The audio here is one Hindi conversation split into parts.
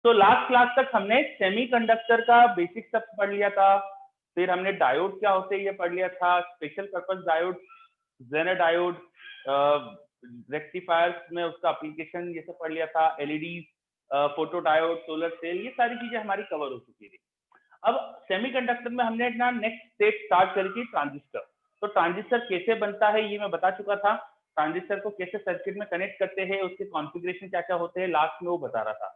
तो लास्ट क्लास तक हमने सेमीकंडक्टर का बेसिक सब पढ़ लिया था, फिर हमने डायोड क्या होते हैं ये पढ़ लिया था, special purpose diode, zener diode, rectifiers में उसका एप्लीकेशन ये सब पढ़ लिया था, LED, photo diode, solar cell, ये सारी चीजें हमारी कवर हो चुकी थी। अब सेमीकंडक्टर में हमने अपना नेक्स्ट स्टेप स्टार्ट करी ट्रांजिस्टर। तो ट्रांजिस्टर कैसे बनता है ये मैं बता चुका था, ट्रांजिस्टर को कैसे सर्किट में कनेक्ट करते हैं, उसके कॉन्फ़िगरेशन क्या क्या होते हैं लास्ट में वो बता रहा था।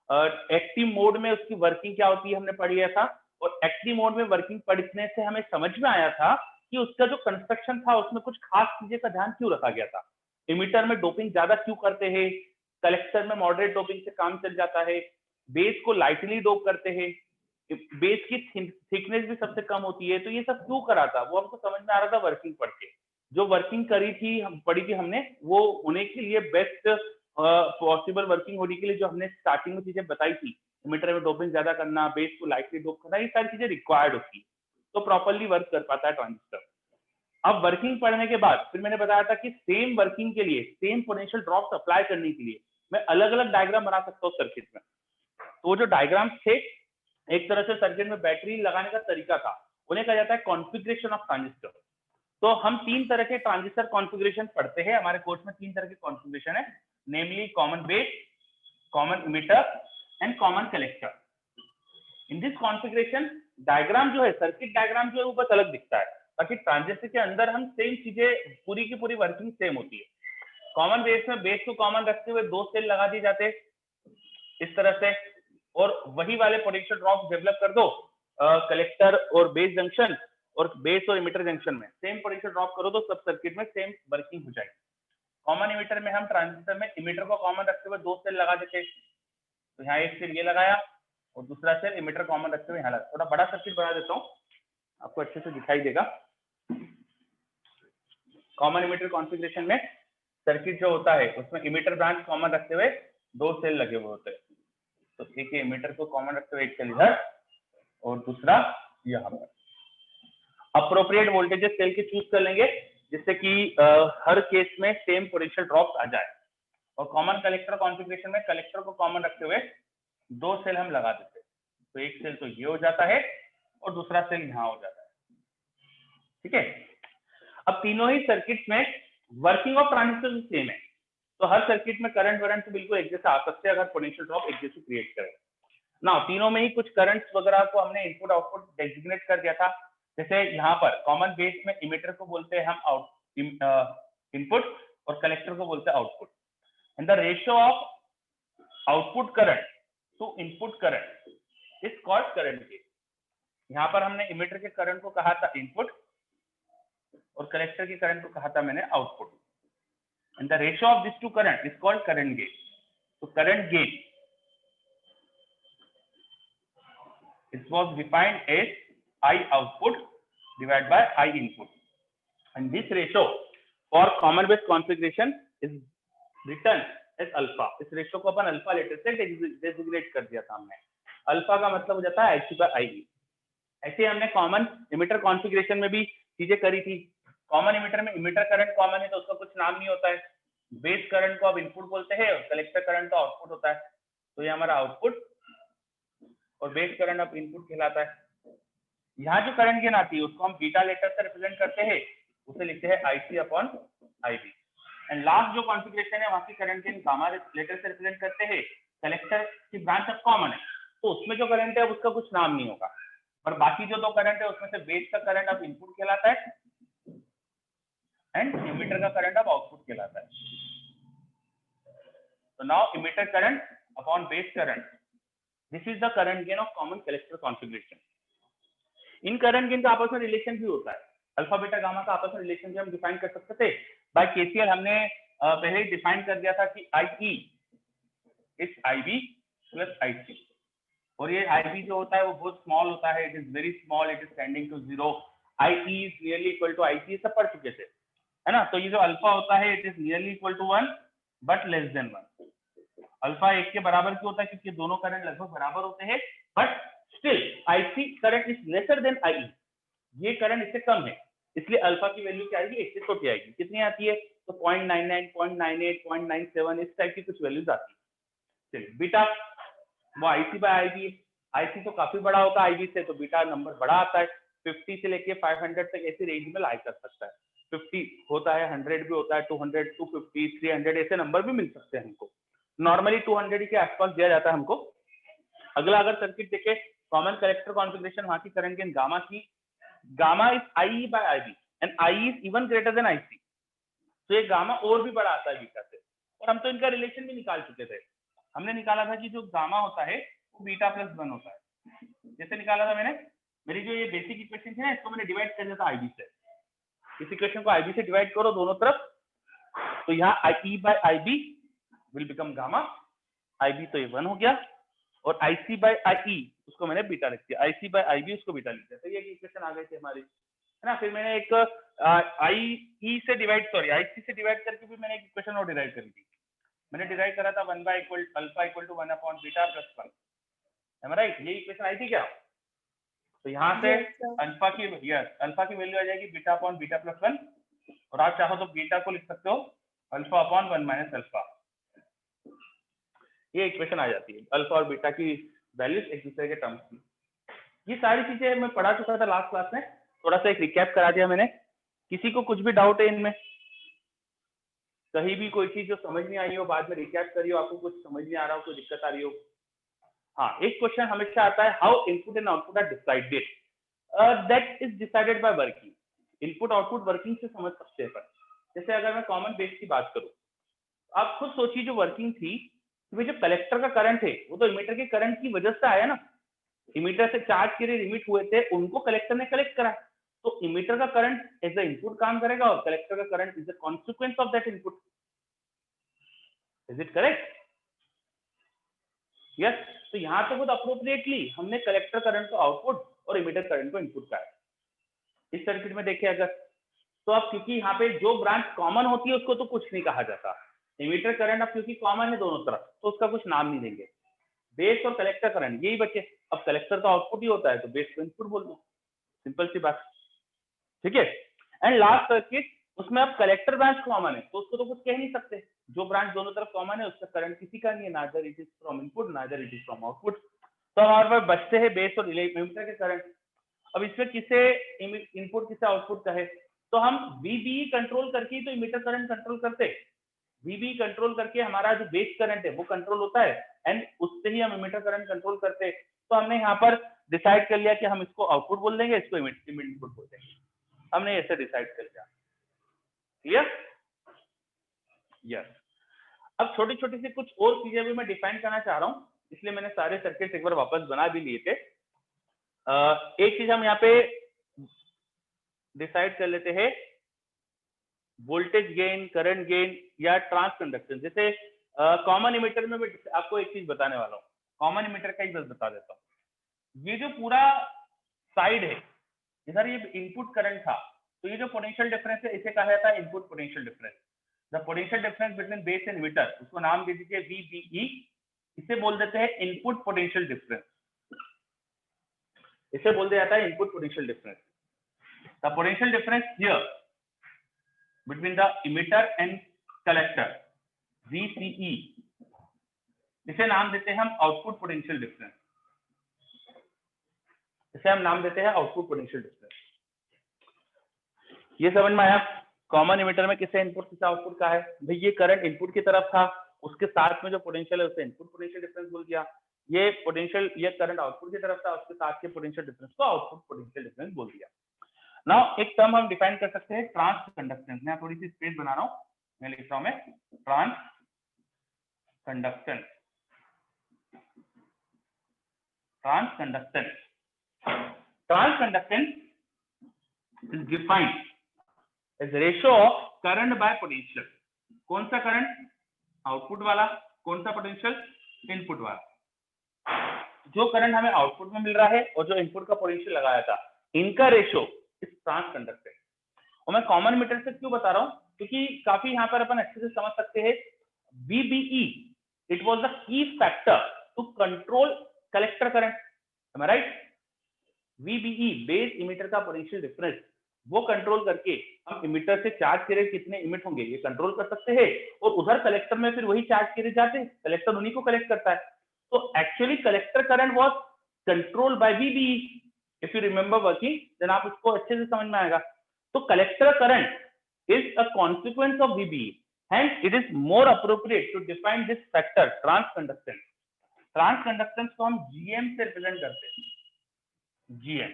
एक्टिव मोड में उसकी वर्किंग क्या होती है हमने पढ़ लिया था, और एक्टिव मोड में वर्किंग पढ़ने से हमें समझ में आया था कि उसका जो कंस्ट्रक्शन था उसमें कुछ खास चीजें का ध्यान क्यों रखा गया था। इमिटर में डोपिंग ज्यादा क्यों करते हैं, कलेक्टर में मॉडरेट डोपिंग से काम चल जाता है, बेस को लाइटली डोप करते हैं, बेस की थिकनेस भी सबसे कम होती है, तो ये सब क्यों करा था वो हमको समझ में आ रहा था वर्किंग पढ़ के। जो वर्किंग करी थी हम पढ़ी थी हमने, वो होने के लिए बेस्ट पॉसिबल वर्किंग होने के लिए जो हमने स्टार्टिंग में चीजें बताई थी, इमिटर में डोपिंग ज्यादा करना, बेस को लाइटली डोप करना, ये सारी चीजें रिक्वायर्ड होती है तो प्रॉपरली वर्क कर पाता है ट्रांजिस्टर। अब वर्किंग पढ़ने के बाद फिर मैंने बताया था कि सेम वर्किंग के लिए, सेम पोटेंशियल ड्रॉप्स अप्लाई करने के लिए मैं अलग अलग डायग्राम बना सकता हूँ सर्किट में। तो जो डायग्राम थे एक तरह से सर्किट में बैटरी लगाने का तरीका था, उन्हें कहा जाता है कॉन्फ़िगरेशन ऑफ ट्रांजिस्टर। तो हम 3 तरह के ट्रांजिस्टर कॉन्फ़िगरेशन पढ़ते हैं हमारे कोर्स में, 3 तरह के कॉन्फ़िगरेशन है, namely common base, common emitter and common collector. In this configuration diagram जो है, सर्किट डायग्राम जो है वो बस अलग दिखता है, बाकी ट्रांजिस्टर के अंदर हम सेम चीजें, पूरी की पूरी वर्किंग सेम होती है। कॉमन बेस में बेस को कॉमन रखते हुए 2 सेल लगा दिए जाते इस तरह से, और वही वाले पोटेंशियल ड्रॉप डेवलप कर दो कलेक्टर और बेस जंक्शन, और बेस और इमिटर जंक्शन में सेम पोटेंशियल ड्रॉप करो तो सब सर्किट में सेम वर्किंग हो जाएगी। कॉमन इमिटर में हम ट्रांजिस्टर में इमिटर को कॉमन रखते हुए 2 सेल लगा देते, तो यहाँ एक सेल ये लगाया और दूसरा सेल इमिटर कॉमन रखते हुए यहाँ लगा। थोड़ा बड़ा सर्किट बना देता हूँ आपको अच्छे से दिखाई देगा। कॉमन इमिटर कॉन्फ़िगरेशन में सर्किट जो होता है उसमें इमिटर ब्रांच कॉमन रखते हुए 2 सेल लगे हुए होते हैं, तो एक इमिटर को कॉमन रखते हुए एक सेल इधर और दूसरा यहाँ पर। अप्रोप्रिएट वोल्टेजेस सेल के चूज कर लेंगे जिससे कि हर केस में सेम पोटेंशियल ड्रॉप्स आ जाए। और कॉमन कलेक्टर कॉन्फ़िगरेशन में कलेक्टर को कॉमन रखते हुए 2 सेल हम लगा देते हैं, तो एक सेल तो ये हो जाता है और दूसरा सेल यहाँ हो जाता है, ठीक है। अब तीनों ही सर्किट में वर्किंग ऑफ ट्रांजिस्टर सेम है, तो हर सर्किट में करंट वरंट तो बिल्कुल एक जैसा आ सकते हैं अगर पोटेंशियल ड्रॉप एक जैसे क्रिएट करें ना। तीनों में ही कुछ करंट्स वगैरह को हमने इनपुट आउटपुट डेजिग्नेट कर दिया था। जैसे यहाँ पर कॉमन बेस में इमिटर को बोलते हैं हम इनपुट और कलेक्टर को बोलते हैं output, and the ratio of output current to input current is called current gain. यहाँ पर हमने इमिटर के करंट को कहा था इनपुट और कलेक्टर के करंट को कहा था मैंने output, and the ratio of this two current is called current gain. तो current gain it was defined as I output divided by I input, and this ratio for common base configuration is written as alpha। इस रेशियो को अपन अल्फा लेटर से डेजिग्नेट कर दिया था हमने। अल्फा का मतलब हो जाता है IC by IE। ऐसे हमने कॉमन इमिटर कॉन्फ़िगरेशन में भी चीजें करी थी। कॉमन इमिटर में इमिटर करंट कॉमन है तो उसका कुछ नाम नहीं होता है, बेस करंट को आप इनपुट बोलते हैं और कलेक्टर करंट का आउटपुट होता है, तो ये हमारा आउटपुट और बेस करंट ऑफ इनपुट कहलाता है। यहाँ जो करंट गेन आती है उसको हम बीटा लेटर से रिप्रेजेंट करते हैं, उसे लिखते हैं IC upon IB। And last जो कॉन्फ़िगरेशन है वहां की करंट गेन गामा लेटर से रिप्रेजेंट करते हैं। कलेक्टर की ब्रांच ऑफ कॉमन है तो उसमें जो करंट है उसका कुछ नाम नहीं होगा, पर बाकी जो 2 करंट है उसमें से बेस का करंट ऑफ इनपुट कहलाता है एंड इमिटर का करंट ऑफ आउटपुट कहलाता है। तो now emitter current upon base current, this is the current gain of common collector configuration. In current gain का आपस में रिलेशन भी होता है, अल्फा बीटा गामा का आपस में रिलेशन भी हम डिफाइन कर सकते थे बाय केसीएल। हमने पहले ही डिफाइन कर दिया था कि IE is IB plus IC, और ये IB जो होता है वो बहुत स्मॉल होता है, it is very small, it is tending to 0। IE is nearly equal to IC, सब पढ़ चुके थे है ना। तो ये जो अल्फा होता है it is nearly equal to 1 but less than 1। Alpha 1 के बराबर क्यों होता है, क्योंकि दोनों करंट लगभग बराबर होते हैं, but still IC current is lesser than IE, ये करंट इससे कम है, इसलिए अल्फा की वैल्यू क्या आएगी, इससे छोटी आएगी। कितनी आती है, तो 0.99, 0.98, 0.97 इस टाइप की कुछ वैल्यूज आती है। चलिए बीटा, वो IC by IB, IC तो काफी बड़ा होता है IB से, तो बीटा नंबर बड़ा आता है, 50 से लेके 500 तक ऐसी रेंज में लाई कर सकता है। 50 होता है, 100 भी होता है, 200, 250, 300 ऐसे नंबर भी मिल सकते हैं हमको। नॉर्मली 200 के आसपास दिया जाता है हमको। अगला अगर सर्किट देखे, कॉमन कलेक्टर कॉन्फ़िगरेशन, वहां की करंट गेन गामा की, gamma is IE by IB and I is even greater than IC, तो ये गामा और भी बड़ा आता है बीटा से। और हम तो इनका रिलेशन भी निकाल चुके थे, हमने निकाला था कि जो गामा होता है वो बीटा प्लस 1 होता है। जैसे निकाला था मैंने, मेरी जो ये बेसिक इक्वेशन थी ना, इसको मैंने डिवाइड कर दिया था IB से। इस इक्वेशन को IB से डिवाइड करो दोनों तरफ, तो यहाँ IE by IB will become gamma, IB तो ये 1 हो गया, और IC by IE उसको मैंने बीटा लिख दिया, IC by IB उसको बीटा लिख दिया। तो ये इक्वेशन आ गई थी हमारी, है ना। फिर मैंने एक IE से डिवाइड, सॉरी IC से डिवाइड करके भी मैंने एक इक्वेशन और डिराइव करी थी। मैंने डिराइव करा था 1 by alpha equal to 1 upon beta plus 1, है राइट, ये इक्वेशन आई थी क्या। तो यहाँ से अल्फा की, यस, अल्फा की वैल्यू आ जाएगी बीटा अपॉन बीटा प्लस 1, और आप चाहो तो बीटा को लिख सकते हो अल्फा अपॉन 1 माइनस अल्फा। ये इक्वेशन आ जाती है अल्फा और बीटा की वैल्यूज एक दूसरे के टर्म्स की। ये सारी चीजें मैं पढ़ा चुका था लास्ट क्लास में, थोड़ा सा एक रिकैप करा दिया मैंने। किसी को कुछ भी डाउट है इनमें, कहीं भी कोई चीज जो समझ नहीं आई हो, बाद में रिकैप करी हो, आपको कुछ समझ नहीं आ रहा हो, कोई दिक्कत आ रही हो। हाँ, एक क्वेश्चन हमेशा आता है, how input and output are decided, that is decided by working. Input output working से समझ सकते हैं। पर जैसे अगर मैं कॉमन बेस की बात करूं, आप खुद सोचिए, जो वर्किंग थी, तो जो कलेक्टर का करंट है वो तो इमीटर के करंट की वजह से आया ना। इमीटर से चार्ज के लिए इमिट हुए थे, उनको कलेक्टर ने कलेक्ट करा, तो इमीटर का करंट एज अ इनपुट काम करेगा, और कलेक्टर का current is a consequence of that input. Is it correct? Yes. तो यहाँ पे खुद अप्रोप्रिएटली हमने कलेक्टर करंट को आउटपुट और इमीटर करंट को इनपुट का है। इस सर्किट में देखिए अगर, तो अब क्योंकि यहाँ पे जो ब्रांच कॉमन होती है उसको तो कुछ नहीं कहा जाता, इमीटर करंट अब क्योंकि कॉमन है दोनों तरफ, तो उसका कुछ नाम नहीं देंगे। बेस और कलेक्टर करंट यही बचे। अब कलेक्टर तो आउटपुट ही होता है, तो बेस को इनपुट बोल दो, सिंपल सी बात, ठीक है। एंड लास्ट सर्किट, उसमें अब कलेक्टर ब्रांच कॉमन है, तो उसको तो कुछ कह नहीं सकते। जो ब्रांच दोनों तरफ कॉमन है उसका करंट किसी का नहीं है, neither it is from input neither it is from output. तो हमारे पास बचते हैं बेस और इमीटर के करंट। अब इसमें किसे इनपुट किसे आउटपुट कहे, तो हम VBE कंट्रोल करके तो इमीटर करंट कंट्रोल करते, VBE कंट्रोल करके हमारा जो बेस करंट है वो कंट्रोल होता है, एंड उससे ही हम इमीटर करंट कंट्रोल करते। तो हमने यहाँ पर डिसाइड कर लिया कि हम इसको आउटपुट बोल देंगे, इसको इनपुट बोल देंगे, हमने ऐसे डिसाइड कर लिया। क्लियर? यस। अब छोटी छोटी सी कुछ और चीजें भी मैं डिफाइन करना चाह रहा हूँ, इसलिए मैंने सारे सर्किट एक बार वापस बना भी लिए थे। एक चीज हम यहाँ पे डिसाइड कर लेते हैं, वोल्टेज गेन, करंट गेन या ट्रांस कंडक्टेंस। जैसे कॉमन इमीटर में मैं आपको एक चीज बताने वाला हूँ, कॉमन इमीटर का ही बस बता देता हूँ। ये जो पूरा साइड है, इधर ये इनपुट करंट था, तो ये जो पोटेंशियल डिफरेंस है इसे कहा जाता है input potential difference. The potential difference between base and emitter, उसको नाम दे दीजिए VBE। इसे बोल देते हैं इनपुट पोटेंशियल डिफरेंस, इसे बोल दिया जाता है input potential difference. The potential difference here between the emitter and collector, VCE, इसे नाम देते हैं हम आउटपुट पोटेंशियल डिफरेंस। इसे हम नाम देते हैं आउटपुट पोटेंशियल डिफरेंस। ये समझ में आया? कॉमन इमीटर में किसे इनपुट किसे आउटपुट का है भाई, ये करंट इनपुट की तरफ था, उसके साथ में जो पोटेंशियल है उसे इनपुट पोटेंशियल डिफरेंस बोल दिया। ये पोटेंशियल, ये करंट आउटपुट की तरफ था, उसके साथ के पोटेंशियल डिफरेंस को आउटपुट पोटेंशियल डिफरेंस बोल दिया। नाउ एक टर्म हम डिफाइन कर सकते हैं, ट्रांस कंडक्टेंस। मैं थोड़ी सी स्पेस बना रहा हूँ, मैं लिख रहा हूँ मैं transconductance. Transconductance, transconductance is defined as ratio of current by potential. कौन सा करंट? आउटपुट वाला। कौन सा पोटेंशियल? इनपुट वाला। जो करंट हमें आउटपुट में मिल रहा है और जो इनपुट का पोटेंशियल लगाया था, इनका रेशियो इस ट्रांस कंडक्टेंस। और मैं कॉमन मीटर से क्यों बता रहा हूं, क्योंकि काफी यहाँ पर अपन अच्छे से समझ सकते हैं। VBE, it was the key factor to control collector current, am I right? VBE, base emitter का पोटेंशियल डिफरेंस, वो कंट्रोल करके हम इमीटर से चार्ज के रेट कितने इमिट होंगे ये कंट्रोल कर सकते हैं, और उधर कलेक्टर में फिर वही चार्ज के रेट जाते हैं, कलेक्टर उन्हीं को कलेक्ट करता है। तो actually collector current was controlled by VBE, if you remember working, then आप उसको अच्छे से समझ में आएगा। तो collector current is a consequence of VBE, hence it is more appropriate to define this factor transconductance। Transconductance को हम GM से रिप्रेजेंट करते हैं, GM,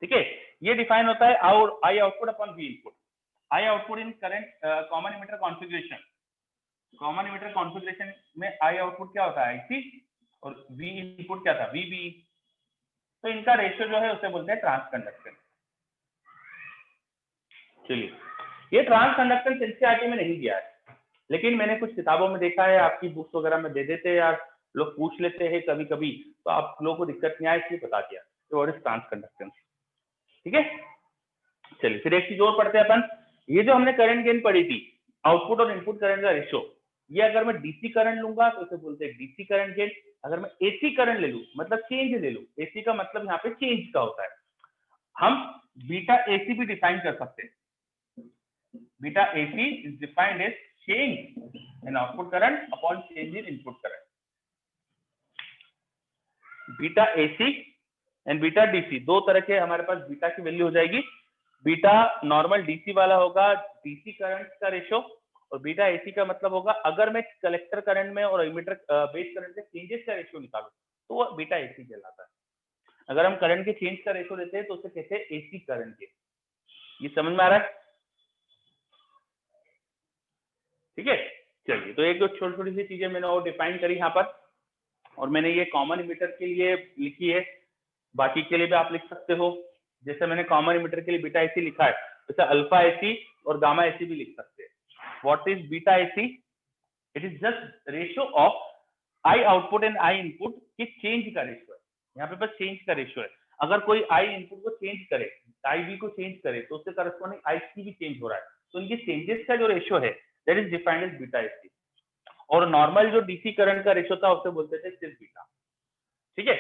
ठीक है। ये डिफाइन होता है I output upon V input. I output in current common emitter configuration, common emitter configuration में I आउटपुट क्या होता है, IC, और V इनपुट क्या था, VBE। तो इनका रेशियो जो है उसे बोलते हैं ट्रांसकंडक्टेंस। चलिए, ये ट्रांसकंडक्टेंस एनसीईआरटी में नहीं दिया है, लेकिन मैंने कुछ किताबों में देखा है, आपकी बुक्स वगैरह में दे देते हैं यार, लोग पूछ लेते हैं कभी कभी, तो आप लोगों को दिक्कत नहीं आए इसलिए बता दिया कि व्हाट इज ट्रांसकंडक्टेंस, ठीक है। चलिए फिर एक चीज और पढ़ते हैं अपन। ये जो हमने करंट गेन पढ़ी थी, आउटपुट और इनपुट करंट का रेशियो, ये अगर मैं डीसी करंट लूंगा तो इसे बोलते हैं डीसी करंट गेन। अगर मैं एसी करंट ले लूं, मतलब चेंज ले लूं, एसी का मतलब यहाँ पे चेंज का होता है, हम बीटा एसी भी डिफाइन कर सकते हैं। Beta AC is defined as change in output current upon change in input current. Beta AC and beta DC, दो तरह के हमारे पास बीटा की वैल्यू हो जाएगी। बीटा नॉर्मल डीसी वाला होगा डीसी करंट का रेशियो, और बीटा एसी का मतलब होगा अगर मैं कलेक्टर करंट में और इमिटर बेस करंट के चेंजेस का रेशियो निकालूं तो वो बीटा एसी कहलाता है। अगर हम करंट के चेंज का रेशियो लेते हैं तो उसे कहते हैं एसी करंट के। ये समझ में आ रहा है, ठीक है। चलिए, तो एक दो छोटी छोटी सी चीजें मैंने और डिफाइन करी यहाँ पर, और मैंने ये कॉमन इमिटर के लिए लिखी है, बाकी के लिए भी आप लिख सकते हो। जैसे मैंने कॉमन इमिटर के लिए बीटा एसी लिखा है, जैसे अल्फा एसी और गामा एसी भी लिख सकते हैं। What is beta AC? It is just ratio of I output and I input के चेंज का रेशियो है। यहाँ पे बस चेंज का रेशियो है। अगर कोई आई इनपुट को चेंज करे, आई बी को चेंज करे, तो उससे करस्पॉन्डिंग आई सी भी चेंज हो रहा है, तो इनके चेंजेस का जो रेशियो है that is defined as beta AC. और नॉर्मल जो डीसी करंट का रेशियो था उसे बोलते थे सिर्फ बीटा, ठीक है।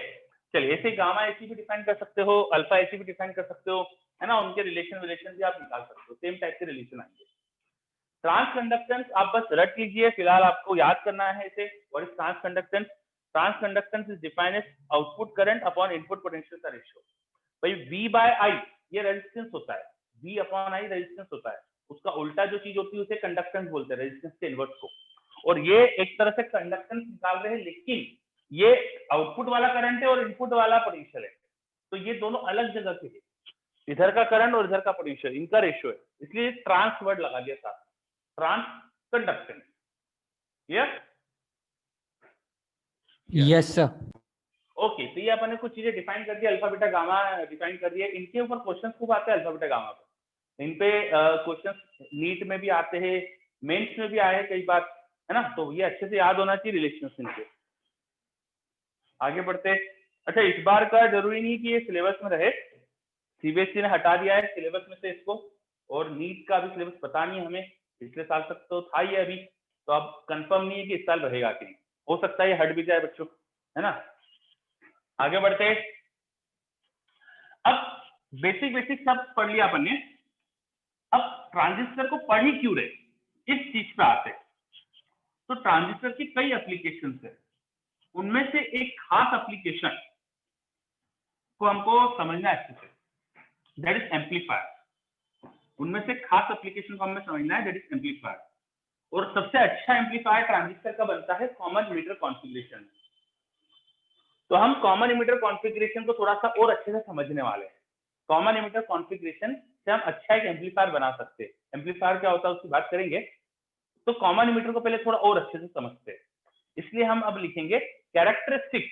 चलिए, ऐसे गामा एसी भी डिफाइन कर सकते हो, अल्फा एसी भी डिफाइन कर सकते हो, है ना। उनके रिलेशन भी आप निकाल सकते हो, सेम टाइप के रिलेशन आएंगे। ट्रांसकंडक्टेंस आप बस रट लीजिए, फिलहाल आपको याद करना है इसे। What is transconductance? Transconductance is defined as output current upon input potential का रेशियो। भाई V बाय I ये रेजिस्टेंस होता है, V अपॉन I रेजिस्टेंस होता है, उसका उल्टा जो चीज होती है उसे कंडक्टेंस बोलते हैं, रेजिस्टेंस के इनवर्स को। और ये एक तरह से कंडक्टेंस निकाल रहे हैं, लेकिन ये आउटपुट वाला करंट है और इनपुट वाला पोटेंशियल है, तो ये दोनों अलग जगह के हैं। इधर का करंट और इधर का पोटेंशियल, इनका रेशियो है, इसलिए ट्रांस वर्ड लगा दिया साथ, ट्रांसकंडक्टेंस। Yes sir. ओके, तो ये अपन ने कुछ चीजें डिफाइन कर दी, अल्फा बीटा गामा डिफाइन कर दिया। इनके ऊपर क्वेश्चन खूब आते हैं अल्फा बीटा गामा पर, इन पे क्वेश्चन नीट में भी आते हैं, मेंस में भी आए हैं कई बार, है ना। तो ये अच्छे से याद होना चाहिए रिलेशंस इनके। आगे बढ़ते। अच्छा, इस बार का जरूरी नहीं कि ये सिलेबस में रहे, सीबीएसई ने हटा दिया है सिलेबस में से इसको, और नीट का भी सिलेबस पता नहीं हमें, पिछले साल तक तो था ही अभी, तो अब कंफर्म नहीं है कि इस साल रहेगा कि नहीं, हो सकता है ये हट भी जाए बच्चों, है ना। आगे बढ़ते। अब बेसिक बेसिक सब पढ़ लिया अपन ने, अब ट्रांजिस्टर को पढ़ ही क्यों रहे, इस चीज पे आते। तो ट्रांजिस्टर की कई एप्लीकेशंस है, उनमें से एक खास एप्लीकेशन को हमको समझना है अच्छे से, दैट इज एम्पलीफायर। उनमें से खास एप्लीकेशन को हमें समझना है, दैट इज एम्पलीफायर। और सबसे अच्छा एम्पलीफायर ट्रांजिस्टर का बनता है कॉमन इमिटर कॉन्फ़िगरेशन। तो हम कॉमन इमिटर कॉन्फ़िगरेशन को थोड़ा सा और अच्छे से समझने वाले हैं। कॉमन इमिटर कॉन्फ़िगरेशन से हम अच्छा एक एम्पलीफायर बना सकते हैं। एम्पलीफायर क्या होता है उसकी बात करेंगे, तो कॉमन इमिटर को पहले थोड़ा और अच्छे से समझते हैं, इसलिए हम अब लिखेंगे characteristics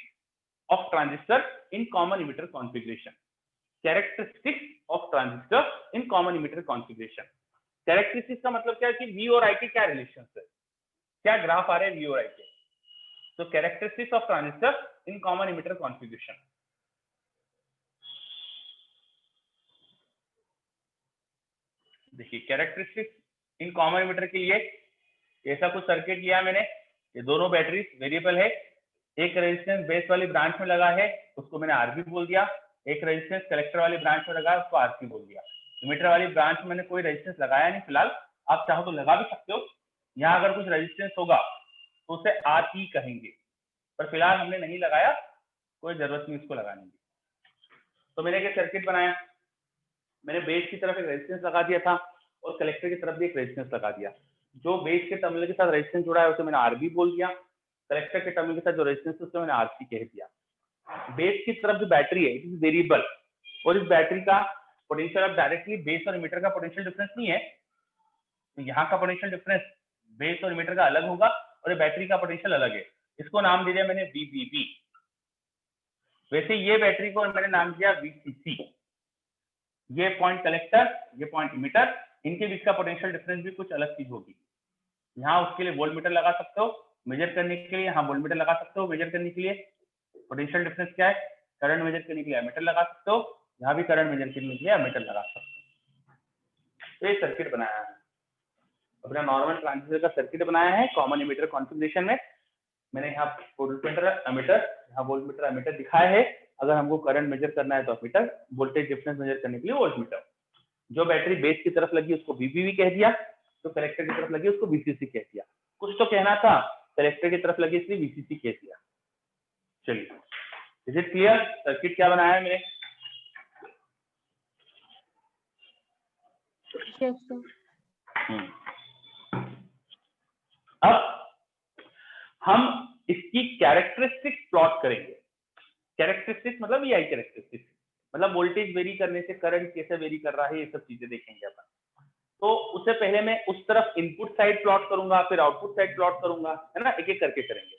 of transistor in common emitter configuration. Characteristics of transistor in common emitter configuration. Characteristics का मतलब क्या है कि V और I के क्या रिलेशन है, क्या ग्राफ आ रहे हैं V और I के। तो characteristics of transistor in common emitter configuration. देखिए, कैरेक्टरिस्टिक्स इन कॉमन इमिटर के लिए ऐसा कुछ सर्किट लिया मैंने, ये दोनों बैटरी वेरिएबल है, एक रेजिस्टेंस बेस वाली ब्रांच में लगा है उसको मैंने RB बोल दिया, एक रेजिस्टेंस कलेक्टर वाली ब्रांच में लगा है उसको RC बोल दिया। इमिटर वाली ब्रांच में मैंने कोई रेजिस्टेंस लगाया नहीं फिलहाल, आप चाहो तो लगा भी सकते हो। यहाँ अगर कुछ रेजिस्टेंस होगा तो उसे RE कहेंगे, पर फिलहाल हमने नहीं लगाया, कोई जरूरत नहीं इसको लगाने की। तो मैंने क्या सर्किट बनाया, मैंने बेस की तरफ एक रेजिस्टेंस लगा दिया था और कलेक्टर की तरफ भी एक रेजिस्टेंस लगा दिया। जो बेस के टर्मिनल के साथ रेजिस्टेंस जुड़ा है उसे मैंने आरबी बोल दिया, कलेक्टर के टर्मिनल के साथ जो रेजिस्टेंस है उसे मैंने आरसी कह दिया। बेस की तरफ जो बैटरी है इट इज वेरिएबल, और इस बैटरी का पोटेंशियल अब डायरेक्टली बेस और इमीटर का पोटेंशियल डिफरेंस नहीं है, तो यहाँ का पोटेंशियल डिफरेंस बेस और इमीटर का अलग होगा और ये बैटरी का पोटेंशियल अलग है। इसको नाम दे दिया मैंने VBB। वैसे ये बैटरी को मैंने नाम दिया VCC। ये पॉइंट कलेक्टर, ये पॉइंट इमीटर, इनके बीच का पोटेंशियल डिफरेंस भी कुछ अलग चीज होगी। यहाँ उसके लिए वोल्टमीटर लगा सकते हो मेजर करने के लिए, यहाँ वोल्टमीटर लगा सकते हो मेजर करने के लिए। पोटेंशियल डिफरेंस क्या है, करंट मेजर करने के लिए एमीटर लगा सकते हो, यहाँ भी करंट मेजर करने के लिए एमीटर लगा सकते हो। तो ये सर्किट बनाया है, अपना नॉर्मल ट्रांजिस्टर का सर्किट बनाया है कॉमन एमीटर कॉन्फ़िगरेशन में। मैंने यहाँ वोल्टमीटर एमीटर, यहाँ वोल्टमीटर एमीटर दिखाया है। अगर हमको करंट मेजर करना है तो एमीटर, वोल्टेज डिफरेंस मेजर करने के लिए वोल्टमीटर। जो बैटरी बेस की तरफ लगी उसको VBB कह दिया, तो कलेक्टर की तरफ लगी उसको VCC कह दिया। कुछ तो कहना था, कलेक्टर की तरफ लगी इसलिए VCC कह दिया। चलिए, इज इट क्लियर? सर्किट क्या बनाया है मैंने? अब हम इसकी कैरेक्टरिस्टिक्स प्लॉट करेंगे। कैरेक्टरिस्टिक्स मतलब ये आई कैरेक्टरिस्टिक्स, मतलब वोल्टेज वेरी करने से करंट कैसे वेरी कर रहा है, ये सब चीजें देखेंगे अपन। तो उससे पहले मैं उस तरफ इनपुट साइड प्लॉट करूंगा, फिर आउटपुट साइड प्लॉट करूंगा, है ना, एक एक करके करेंगे।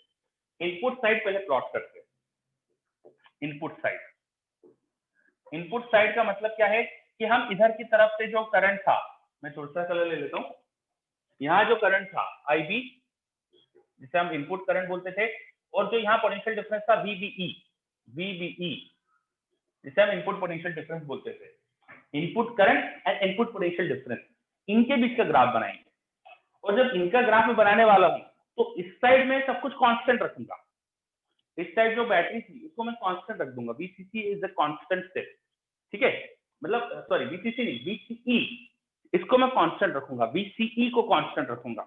इनपुट साइड पहले प्लॉट करते हैं। इनपुट साइड का मतलब क्या है कि हम इधर की तरफ से जो करंट था, मैं थोड़ा सा कलर ले लेता हूं, यहाँ जो करंट था IB, जिसे हम इनपुट करंट बोलते थे, और जो यहाँ पोटेंशियल डिफरेंस था VBE, जिसे हम इनपुट पोटेंशियल डिफरेंस बोलते थे। Input current and input potential difference, इनके बीच का ग्राफ बनाएंगे। और जब इनका ग्राफ में बनाने वाला हूं तो इस साइड में सब कुछ कांस्टेंट रखूंगा। इस साइड जो बैटरी थी उसको मैं कांस्टेंट रख दूंगा, VCC is a constant step, ठीक है, मतलब सॉरी VCC नहीं, VCE, इसको मैं कांस्टेंट रखूंगा, VCE को कांस्टेंट रखूंगा।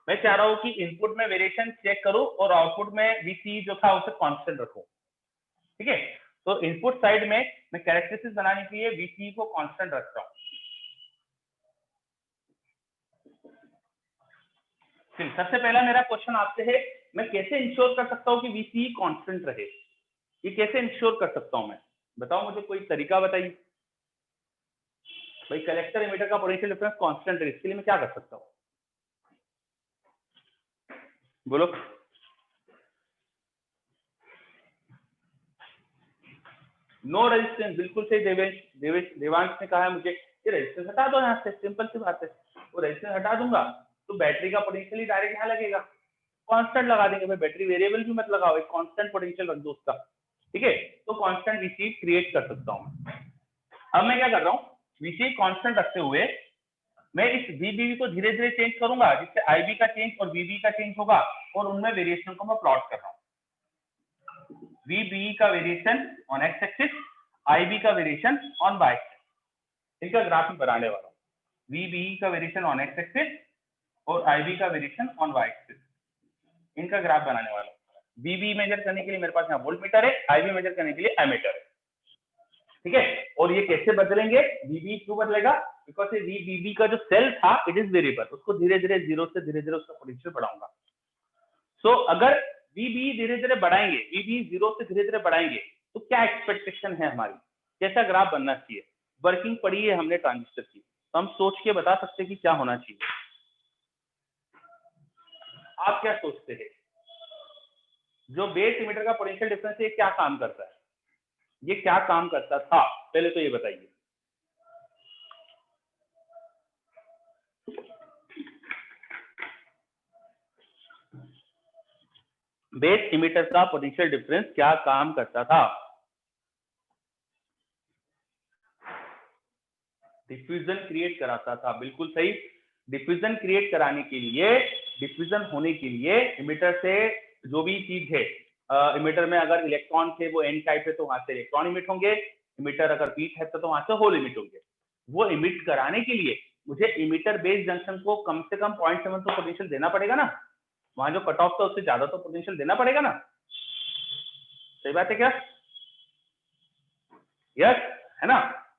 मैं चाह रहा हूं कि इनपुट में वेरिएशन चेक करूं और आउटपुट में VCE जो था उसे कांस्टेंट रखूं, ठीक है। तो इनपुट साइड में मैं कैरेक्टरिस्टिक्स बनाने के लिए VCE को कांस्टेंट रखता हूं। सबसे पहला मेरा क्वेश्चन आपसे है, मैं कैसे इंश्योर कर सकता हूं कि VCE कांस्टेंट रहे? ये कैसे इंश्योर कर सकता हूं मैं? बताओ मुझे, कोई तरीका बताइए। भाई कलेक्टर एमीटर का पोटेंशियल डिफरेंस कांस्टेंट है, इसके लिए मैं क्या कर सकता हूं? बोलो। नो रेजिस्टेंस, बिल्कुल सही देवांश ने कहा है मुझे कि रेजिस्टेंस हटा दो यहाँ से, सिंपल सी बात है। वो रेजिस्टेंस हटा दूंगा तो बैटरी का पोटेंशियल ही डायरेक्ट यहाँ लगेगा, कांस्टेंट लगा देंगे भाई, बैटरी वेरिएबल भी मत लगाओ, एक कांस्टेंट पोटेंशियल रख दो उसका, ठीक है। तो कांस्टेंट VCE क्रिएट कर सकता हूँ। अब मैं क्या कर रहा हूँ, VCE कांस्टेंट रखते हुए मैं इस VBB को धीरे धीरे चेंज करूंगा, जिससे IB का चेंज और VBE का चेंज होगा, और उनमें वेरिएशन को मैं प्लॉट कर रहा हूँ। VBE का variation on x axis, IB का वेरिएशन ऑन वाई एक्सिस, इनका ग्राफ बनाने वाला हूँ। VBE का वेरिएशन ऑन एक्स एक्सिस और IB का वेरिएशन ऑन वाई एक्सिस, इनका ग्राफ बनाने वाला हूँ। VBE मेजर करने के लिए मेरे पास यहाँ वोल्टमीटर है, IB मेजर करने के लिए एमीटर है, ठीक है। और ये कैसे बदलेंगे, VBE क्यों बदलेगा, बिकॉज ये VBB का जो सेल था इट इज वेरिएबल, उसको धीरे धीरे जीरो से धीरे धीरे उसका पोटेंशियल बढ़ाऊंगा। सो अगर VBE धीरे धीरे बढ़ाएंगे, VBE जीरो से धीरे धीरे बढ़ाएंगे, तो क्या एक्सपेक्टेशन है हमारी, कैसा ग्राफ बनना चाहिए? वर्किंग पड़ी है हमने ट्रांजिस्टर की, तो हम सोच के बता सकते हैं कि क्या होना चाहिए। आप क्या सोचते हैं? जो बेस इमीटर का पोटेंशियल डिफरेंस है क्या काम करता है, ये क्या काम करता था, पहले तो ये बताइए। बेस इमीटर का पोटेंशियल डिफरेंस क्या काम करता था? डिफ्यूजन क्रिएट कराता था, बिल्कुल सही। डिफ्यूजन क्रिएट कराने के लिए, डिफ्यूजन होने के लिए इमीटर से जो भी चीज है, इमीटर में अगर इलेक्ट्रॉन थे वो एन टाइप है तो वहां से इलेक्ट्रॉन इमिट होंगे, इमीटर अगर पी टाइप है तो वहां से होल इमिट होंगे। वो इमिट कराने के लिए मुझे इमीटर बेस जंक्शन को कम से कम 0.7 तो पोटेंशियल देना पड़ेगा ना, वहां जो कट ऑफ था उससे ज्यादा तो पोटेंशियल देना पड़ेगा ना। सही बात है क्या? यस, है ना?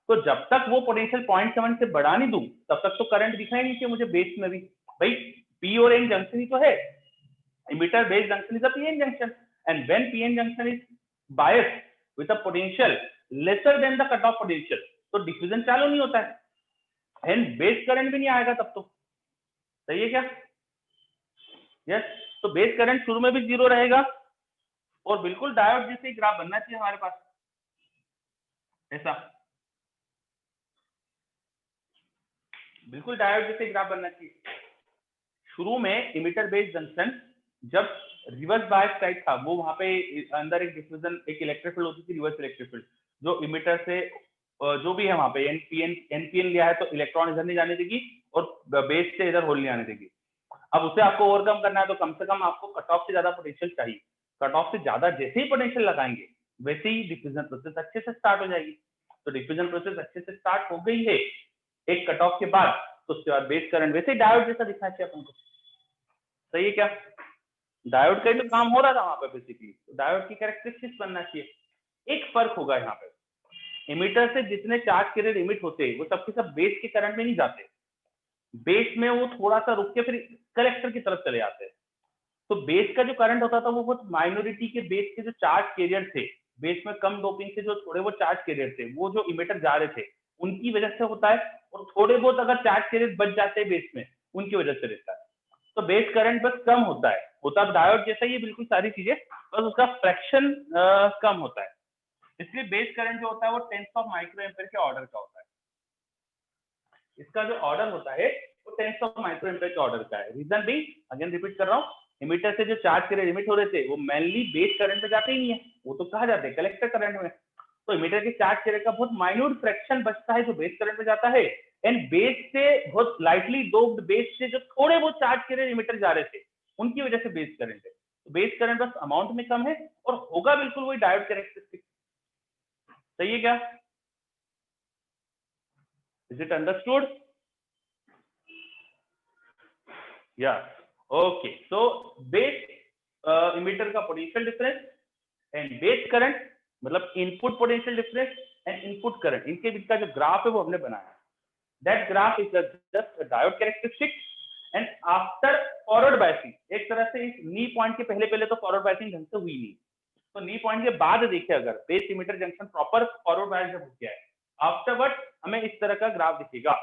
तो जब तक वो पोटेंशियल 0.7 से बढ़ा नहीं दूं तब तक तो करंट दिखाई नहीं चाहिए मुझे बेस में भी। भाई पी और एन जंक्शन ही तो है, emitter base junction is a PN junction, and when PN junction is biased with a potential lesser than the cutoff potential, तो डिफ्यूजन चालू नहीं होता है, एंड बेस करंट भी नहीं आएगा तब तो। सही है क्या? यस, तो बेस करंट शुरू में भी जीरो रहेगा और बिल्कुल डायोड जैसे ग्राफ बनना चाहिए हमारे पास, ऐसा बिल्कुल डायोड जैसे ग्राफ बनना चाहिए। शुरू में इमिटर बेस जंक्शन जब रिवर्स बायस टाइप था, वो वहां पे अंदर एक डिफ्यूजन, एक इलेक्ट्रिक फील्ड होती थी, रिवर्स इलेक्ट्रिक फील्ड, जो इमिटर से जो भी है वहां पे एनपीएन लिया है तो इलेक्ट्रॉन इधर नहीं जाने देगी और बेस से इधर होल नहीं आने देगी। अब उसे आपको ओवरकम करना है तो कम से कम आपको कट ऑफ से ज्यादा पोटेंशियल चाहिए। कट ऑफ से ज्यादा जैसे ही पोटेंशियल लगाएंगे वैसे ही डिफ्यूजन प्रोसेस अच्छे से स्टार्ट हो जाएगी। तो डिफ्यूजन प्रोसेस अच्छे से स्टार्ट हो गई है एक कट ऑफ के बाद, तो उसके बाद बेस करंट वैसे ही डायोड जैसा दिखना चाहिए अपन को। सही है क्या? डायोड का ही तो काम हो रहा था वहां पे बेसिकली, तो डायोड की कैरेक्टरिस्टिक्स बनना चाहिए। एक फर्क होगा यहाँ पे, इमिटर से जितने चार्ज कैरियर इमिट होते हैं वो सबके सब बेस के करंट में नहीं जाते, बेस में वो थोड़ा सा रुक के फिर कलेक्टर की तरफ चले जाते हैं। तो बेस का जो करंट होता था वो बहुत माइनॉरिटी के बेस के जो चार्ज कैरियर थे, बेस में कम डोपिंग से जो थोड़े वो चार्ज कैरियर थे, वो जो इमिटर जा रहे थे उनकी वजह से होता है, और थोड़े बहुत अगर चार्ज कैरियर बच जाते हैं बेस में उनकी वजह से रहता है। तो बेस करंट बस कम होता है, होता डायोड जैसा ही बिल्कुल सारी चीजें, बस उसका फ्रैक्शन कम होता है। इसलिए बेस करंट जो होता है वो टेंस ऑफ माइक्रो एम्पियर के ऑर्डर का होता है। इसका जो ऑर्डर होता है वो टेंस ऑफ माइक्रो एम्पियर के ऑर्डर का है। रीजन भी अगेन रिपीट कर रहा हूँ, इमिटर से जो चार्ज कैरियर इमिट हो रहे थे वो मेनली बेस करंट पे जाते ही नहीं है, वो तो कहा जाते हैं कलेक्टर करंट में। तो इमिटर के चार्ज कैरियर का बहुत माइन्यूट फ्रैक्शन बचता है जो बेस करंट में जाता है, एंड बेस से बहुत लाइटली डोप्ड बेस से जो थोड़े बहुत चार्ज कैरियर इमिटर जा रहे थे उनकी वजह से बेस करंट है। तो बेस करंट बस अमाउंट में कम है और होगा बिल्कुल वही डायोड कैरेक्टरिस्टिक। सही है क्या? Is it understood? Yes, okay. So base emitter का potential difference and base current मतलब input potential difference and input current, इनके बीच का जो ग्राफ है वो हमने बनाया। That graph is just diode characteristic and after forward biasing, एक तरह से इस नी पॉइंट के पहले तो फॉरवर्ड बायसिंग ढंग से हुई नहीं, तो नी पॉइंट के बाद देखिए अगर base emitter junction proper forward bias जब हो गया है, आफ्टरवर्ड हमें इस तरह का ग्राफ दिखेगा।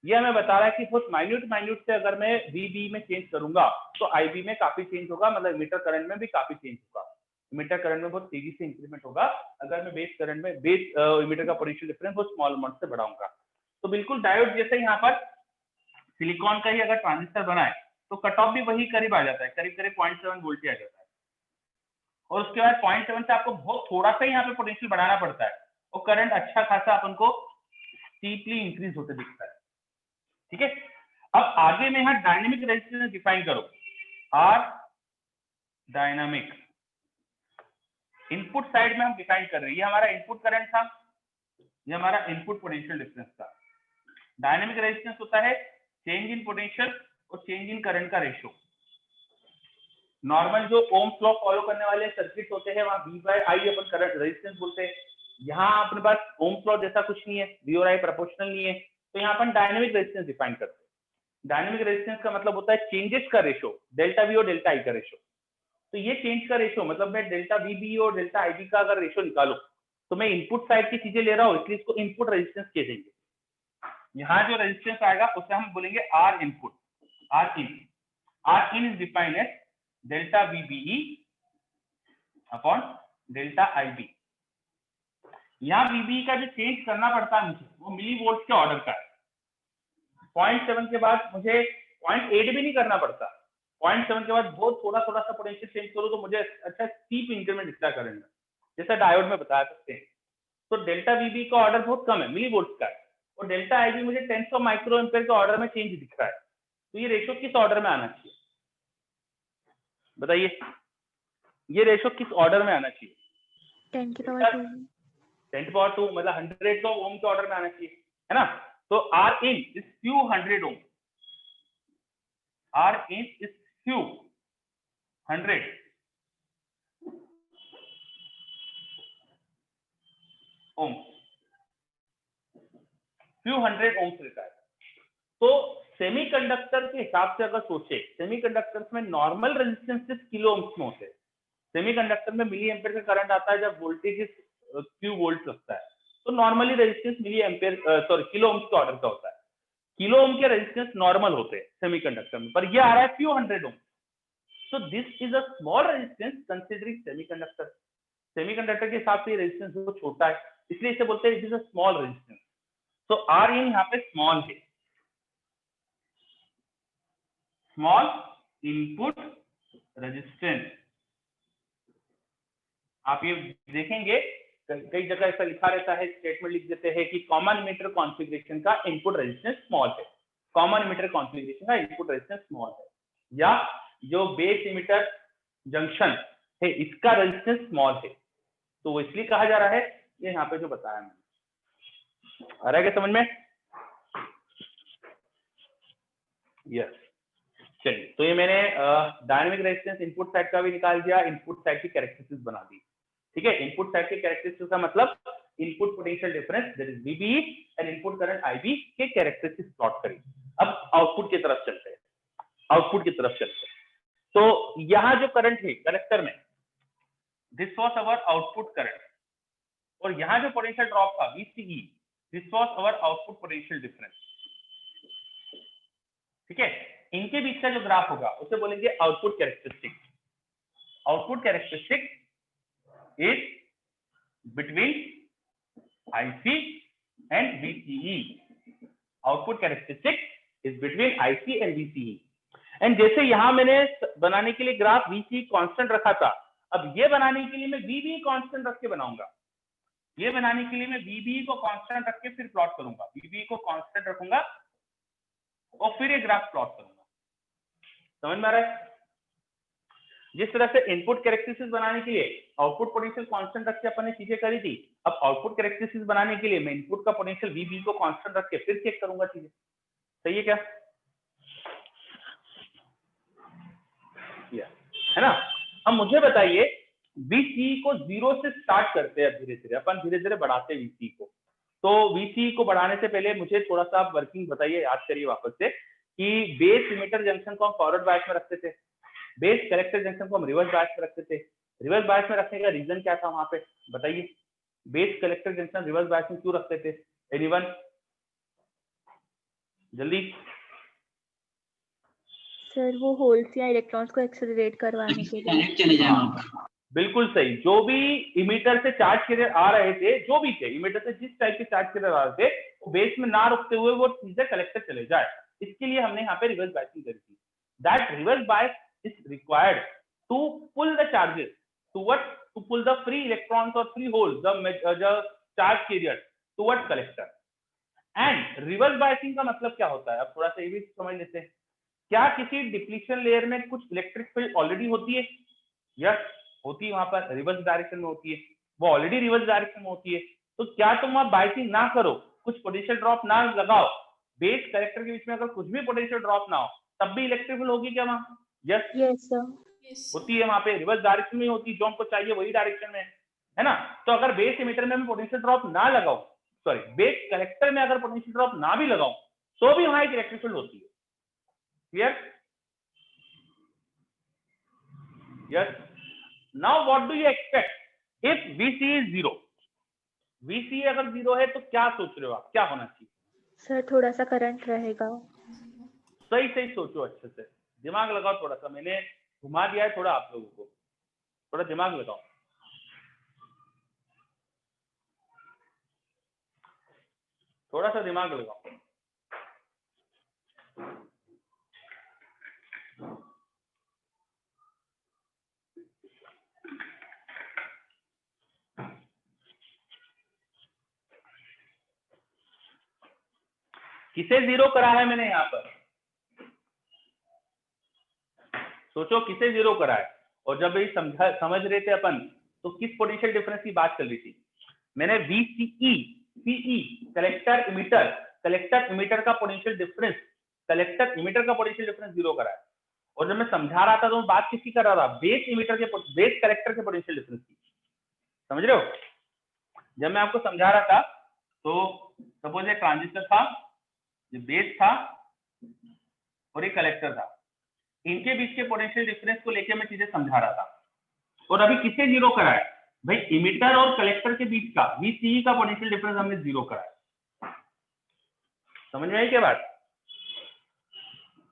ये हमें बता रहा है कि बहुत माइन्यूट से अगर मैं वीबी में चेंज करूंगा तो आईबी में काफी चेंज होगा, मतलब इमिटर करंट में भी काफी चेंज होगा। इमिटर करंट में बहुत तेजी से इंक्रीमेंट होगा अगर मैं बेस करंट में बेस इमिटर का पोटेंशियल डिफरेंस बहुत स्मॉल अमाउंट से बढ़ाऊंगा। तो बिल्कुल डायोड जैसे यहाँ पर सिलिकॉन का ही अगर ट्रांजिस्टर बनाए तो कट ऑफ भी वही करीब आ जाता है, करीब करीब 0.7 वोल्ट आ जाता है, और उसके बाद 0.7 से आपको बहुत थोड़ा सा यहाँ पे पोटेंशियल बढ़ाना पड़ता है और करंट अच्छा खासा अपन को स्टीपली इंक्रीज होते दिखता है। ठीक है, अब आगे में यहाँ डायनेमिक रेजिस्टेंस डिफाइन करो, आर डायनामिक इनपुट साइड में हम डिफाइन कर रहे हैं, ये हमारा इनपुट करंट था, ये हमारा इनपुट पोटेंशियल डिफरेंस था। डायनेमिक रेजिस्टेंस होता है चेंज इन पोटेंशियल और चेंज इन करंट का रेशियो। नॉर्मल जो ओम्स लॉ फॉलो करने वाले सर्किट होते हैं वहां V बाय I अपन करंट रेजिस्टेंस बोलते हैं, यहाँ अपने पास ओम्स लॉ जैसा कुछ नहीं है, V और I प्रोपोर्शनल नहीं है, तो यहाँ अपन डायनेमिक रेजिस्टेंस डिफाइन करते हैं। डायनेमिक रेजिस्टेंस का मतलब होता है चेंजेस का रेशियो, डेल्टा V और डेल्टा I का रेशियो। तो ये चेंज का रेशियो मतलब मैं डेल्टा VB और डेल्टा IB का अगर रेशियो निकालू तो मैं इनपुट साइड की चीजें ले रहा हूँ, इसलिए इसको इनपुट रेजिस्टेंस कह देंगे। यहाँ जो रेजिस्टेंस आएगा उसे हम बोलेंगे R input, R in is defined as delta VBE upon delta IB। यहाँ VBE का जो चेंज करना पड़ता है मुझे वो मिली वोल्ट के ऑर्डर का है। 0.7 के बाद मुझे 0.8 भी नहीं करना पड़ता, 0.7 के बाद बहुत थोड़ा सा पोटेंशियल चेंज करो तो मुझे अच्छा स्टीप इंक्रीमेंट दिखता करंट में, जैसा डायोड में बता सकते हैं। तो डेल्टा VBE का ऑर्डर बहुत कम है, मिली वोल्ट का है, और डेल्टा IB मुझे टेंस ऑफ माइक्रो एम्पियर के ऑर्डर में चेंज दिख रहा है। तो ये रेशियो किस ऑर्डर में आना चाहिए बताइए, ये रेशियो किस ऑर्डर में आना चाहिए? 10 की पावर 2 10 की पावर 2 मतलब 100 ओम के ऑर्डर में आना चाहिए, है ना? तो R in is few 100 Om, R in is few 100, ohms, few hundred ohms रहता है। तो सेमीकंडक्टर के हिसाब से अगर सोचे, सेमीकंडक्टर्स में नॉर्मल रेजिस्टेंस किलो ओम्स में होते हैं। सेमीकंडक्टर में मिली एम्पियर का करंट आता है जब वोल्टेज क्यू वोल्ट लगता है, तो normally resistance milli ampere kilo ohms के ऑर्डर का होता है। किलो ओम के रेजिस्टेंस नॉर्मल होते हैं सेमीकंडक्टर में, पर ये आ रहा है few hundred ohm. So this is a small resistance considering semiconductor. Semiconductor के हिसाब से रेजिस्टेंस बहुत छोटा है, इसलिए इसे बोलते हैं it is a small resistance. तो आर इन यहाँ पे स्मॉल है, स्मॉल इनपुट रेजिस्टेंस। आप ये देखेंगे कई जगह ऐसा लिखा रहता है, स्टेटमेंट लिख देते हैं कि कॉमन मीटर कॉन्फ़िगरेशन का इनपुट रेजिस्टेंस स्मॉल है, कॉमन मीटर कॉन्फ़िगरेशन का इनपुट रेजिस्टेंस स्मॉल है, या जो बेस इमीटर जंक्शन है इसका रेजिस्टेंस स्मॉल है। तो वो इसलिए कहा जा रहा है, ये यहाँ पे जो बताया मैंने। आ रहा है क्या समझ में? यस। चलिए, तो ये मैंने डायनेमिक रेजिस्टेंस इनपुट साइड का भी निकाल दिया, इनपुट साइड की कैरेक्टरिस्टिक्स बना दी। ठीक है, इनपुट साइड के कैरेक्टरिस्टिक्स का मतलब input potential difference that is VB and input current IB के कैरेक्टरिस्टिक्स प्लॉट करें। अब आउटपुट की तरफ चलते हैं, आउटपुट की तरफ चलते हैं। तो यहाँ जो करंट है कलेक्टर में, this was our output current, और यहाँ जो पोटेंशियल ड्रॉप था VCE, this was our output potential difference. ठीक है, इनके बीच का जो ग्राफ होगा उसे बोलेंगे output characteristics. Output characteristics is between IC and VCE. Output characteristic is between IC and VCE. And जैसे यहां मैंने बनाने के लिए ग्राफ VCE कांस्टेंट रखा था, अब ये बनाने के लिए मैं VB कांस्टेंट रख के बनाऊंगा। ये बनाने के लिए मैं VB को कांस्टेंट रख के फिर प्लॉट करूंगा, VB को कांस्टेंट रखूंगा और फिर ये ग्राफ प्लॉट करूंगा। समझ में आ रहा है? जिस तरह से इनपुट कैरेक्टरिस्टिक्स बनाने के लिए आउटपुट पोटेंशियल कांस्टेंट रख के अपन ने चीजें करी थी, अब आउटपुट कैरेक्टरिस्टिक्स बनाने के लिए मैं इनपुट का पोटेंशियल VB को कांस्टेंट रख के फिर चेक करूंगा चीजें। सही है क्या? है ना? अब मुझे बताइए, VCE को 0 से स्टार्ट करते हैं, धीरे धीरे अपन धीरे धीरे बढ़ाते हैं VCE को। तो VCE को बढ़ाने से पहले मुझे थोड़ा सा आप वर्किंग बताइए, याद करिए वापस से कि बेस इमिटर जंक्शन को हम फॉरवर्ड बायस में रखते थे, बेस कलेक्टर जंक्शन को हम रिवर्स बायस में रखते थे। रिवर्स बायस में रखने का रीजन क्या था वहां पे, बताइए? Base collector junction reverse bias में क्यों रखते थे? एनीवन जल्दी? सर वो होल्स या इलेक्ट्रॉन्स को एक्सेलरेट करवाने के लिए। चले जाए। बिल्कुल सही। जो भी इमीटर से चार्ज कैरियर आ रहे थे, जो भी थे इमीटर से जिस टाइप के चार्ज कैरियर आ रहे थे, वो बेस में ना रुकते हुए वो सीधे कलेक्टर चले जाए, इसके लिए हमने यहाँ पे रिवर्स बायसिंग करी थी। That reverse bias is required to pull the charges towards, to pull the free electrons or free holes, the charge carriers towards collector. And reverse biasing का मतलब क्या होता है? अब थोड़ा सा ये भी समझ लेते हैं। क्या किसी डिप्लीशन लेयर में कुछ इलेक्ट्रिक फील्ड ऑलरेडी होती है? यस, होती है, वहां पर रिवर्स डायरेक्शन में होती है, वो ऑलरेडी रिवर्स डायरेक्शन में होती है। तो क्या तुम वहां बाइसिंग ना करो, कुछ पोटेंशियल ड्रॉप ना लगाओ, बेस कलेक्टर के बीच में अगर कुछ भी पोटेंशियल ड्रॉप ना हो, तब भी इलेक्ट्रिक फील्ड होगी क्या वहां? यस सर, होती है। वहां पे रिवर्स डायरेक्शन में होती है, जो हमको चाहिए वही डायरेक्शन में है ना? तो अगर बेस इमीटर में मैं पोटेंशियल ड्रॉप ना लगाऊं, सॉरी बेस कलेक्टर में अगर पोटेंशियल ड्रॉप ना भी लगाऊं, तो भी वहां एक इलेक्ट्रिक फील्ड होती है। Clear? Yes. Now what do you expect if VCE is 0? VCE अगर 0 है तो क्या सोच रहे हो आप, क्या होना चाहिए? सर थोड़ा सा करंट रहेगा। सही सही सोचो, अच्छे से दिमाग लगाओ थोड़ा सा। मैंने घुमा दिया है थोड़ा आप लोगों को, थोड़ा दिमाग लगाओ। थोड़ा सा दिमाग लगाओ। किसे 0 करा है मैंने यहाँ पर? सोचो किसे 0 करा है। और जब ये समझ रहे थे अपन, तो किस पोटेंशियल डिफरेंस की बात चल रही थी? मैंने VCE, CE कलेक्टर इमीटर का पोटेंशियल डिफरेंस, कलेक्टर इमीटर का पोटेंशियल डिफरेंस 0 करा है। और जब मैं समझा रहा था तो मैं बात किसकी कर रहा था? बेस इमीटर के, बेस कलेक्टर के पोटेंशियल डिफरेंस की। समझ रहे हो? जब मैं आपको समझा रहा था तो सपोज ये ट्रांजिस्टर था, ये बेस था और ये कलेक्टर था, इनके बीच के पोटेंशियल डिफरेंस को लेकर मैं चीजें समझा रहा था। और अभी किसे जीरो कराया भाई, इमिटर और कलेक्टर के बीच का VCE का पोटेंशियल डिफरेंस हमने जीरो कराया। समझ में आई क्या बात?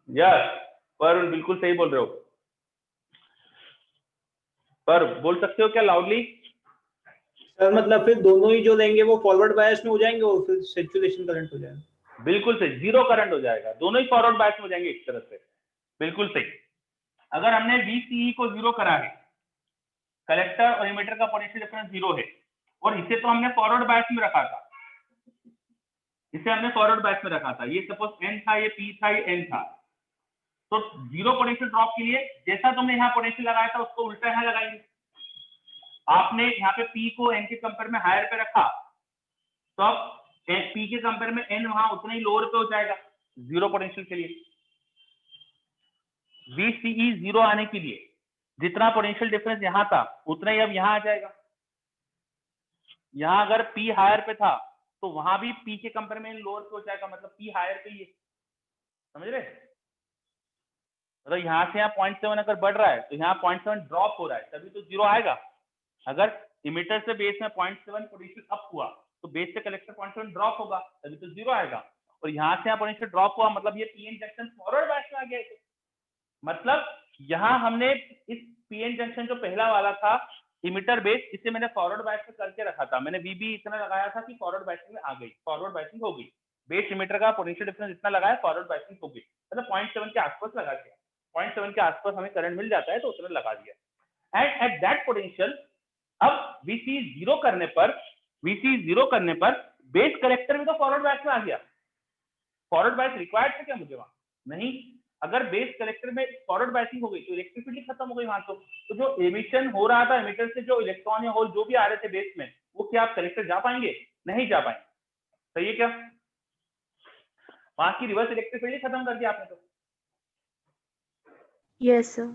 यस पर बिल्कुल सही बोल रहे हो। पर बोल सकते हो क्या लाउडली? सर मतलब फिर दोनों ही जो लेंगे वो फॉरवर्ड बायस में हो जाएंगे और फिर सैचुरेशन करंट हो जाएगा। बिल्कुल सही, जीरो करंट हो जाएगा, दोनों ही फॉरवर्ड बायस में हो जाएंगे एक तरह से। बिल्कुल सही। अगर हमने VCE को जीरो करा है, कलेक्टर और इमिटर का पोटेंशियल डिफरेंस जीरो है, और इसे तो हमने फॉरवर्ड बायस में रखा था, इसे हमने फॉरवर्ड बायस में रखा था, ये सपोज N था, ये P था, ये N था, तो जीरो पोटेंशियल ड्रॉप के लिए जैसा तुमने यहाँ पोटेंशियल लगाया था उसको उल्टा यहाँ लगाएंगे। आपने यहाँ पे P को N के कंपेयर में हायर पे रखा, तो अब P के कंपेयर में N वहां उतना ही लोअर पे हो जाएगा जीरो पोटेंशियल के लिए। VCE जीरो आने के लिए जितना पोटेंशियल डिफरेंस यहाँ था उतना ही अब यहाँ आ जाएगा। यहाँ अगर P हायर पे था तो वहां भी P के कंपेयर में लोअर पे हो जाएगा, मतलब P हायर पे ही है। समझ रहे? मतलब यहाँ से यहाँ 0.7 अगर बढ़ रहा है तो यहाँ 0.7 ड्रॉप हो रहा है, तभी तो जीरो आएगा। अगर इमिटर से बेस में 0.7 पोटेंशियल अप हुआ तो बेस से कलेक्टर 0.7 ड्रॉप होगा, तभी तो जीरो आएगा। और यहाँ से यहाँ पोटेंशियल ड्रॉप हुआ मतलब ये पीएन जंक्शन फॉरवर्ड बायस में आ गया है। मतलब यहाँ हमने इस पीएन जंक्शन जो पहला वाला था इमिटर बेस, इसे मैंने फॉरवर्ड बायस में करके रखा था, मैंने VB इतना लगाया था कि फॉरवर्ड बायसिंग में आ गई, फॉरवर्ड बायसिंग हो गई। बेस इमिटर का पोटेंशियल डिफरेंस इतना लगाया, फॉरवर्ड बायसिंग हो गई, मतलब 0.7 के आसपास लगा दिया, 0.7 के आसपास हमें करंट मिल जाता है तो उतना लगा दिया। एंड एट दैट पोटेंशियल अब VCE जीरो करने पर बेस कलेक्टर भी तो फॉरवर्ड बायस में आ गया। फॉरवर्ड बायस रिक्वायर्ड था क्या मुझे वहां? नहीं। अगर बेस कलेक्टर में फॉरवर्ड बायसिंग हो गई तो इलेक्ट्रिसिटी खत्म हो गई वहां। तो जो एमिशन हो रहा था एमिटर से, जो इलेक्ट्रॉन या होल जो भी आ रहे थे बेस में, वो क्या आप कलेक्टर जा पाएंगे? नहीं जा पाएंगे। सही है क्या? वहां की रिवर्स इलेक्ट्रिक फील्ड खत्म कर दिया आपने तो। Yes sir.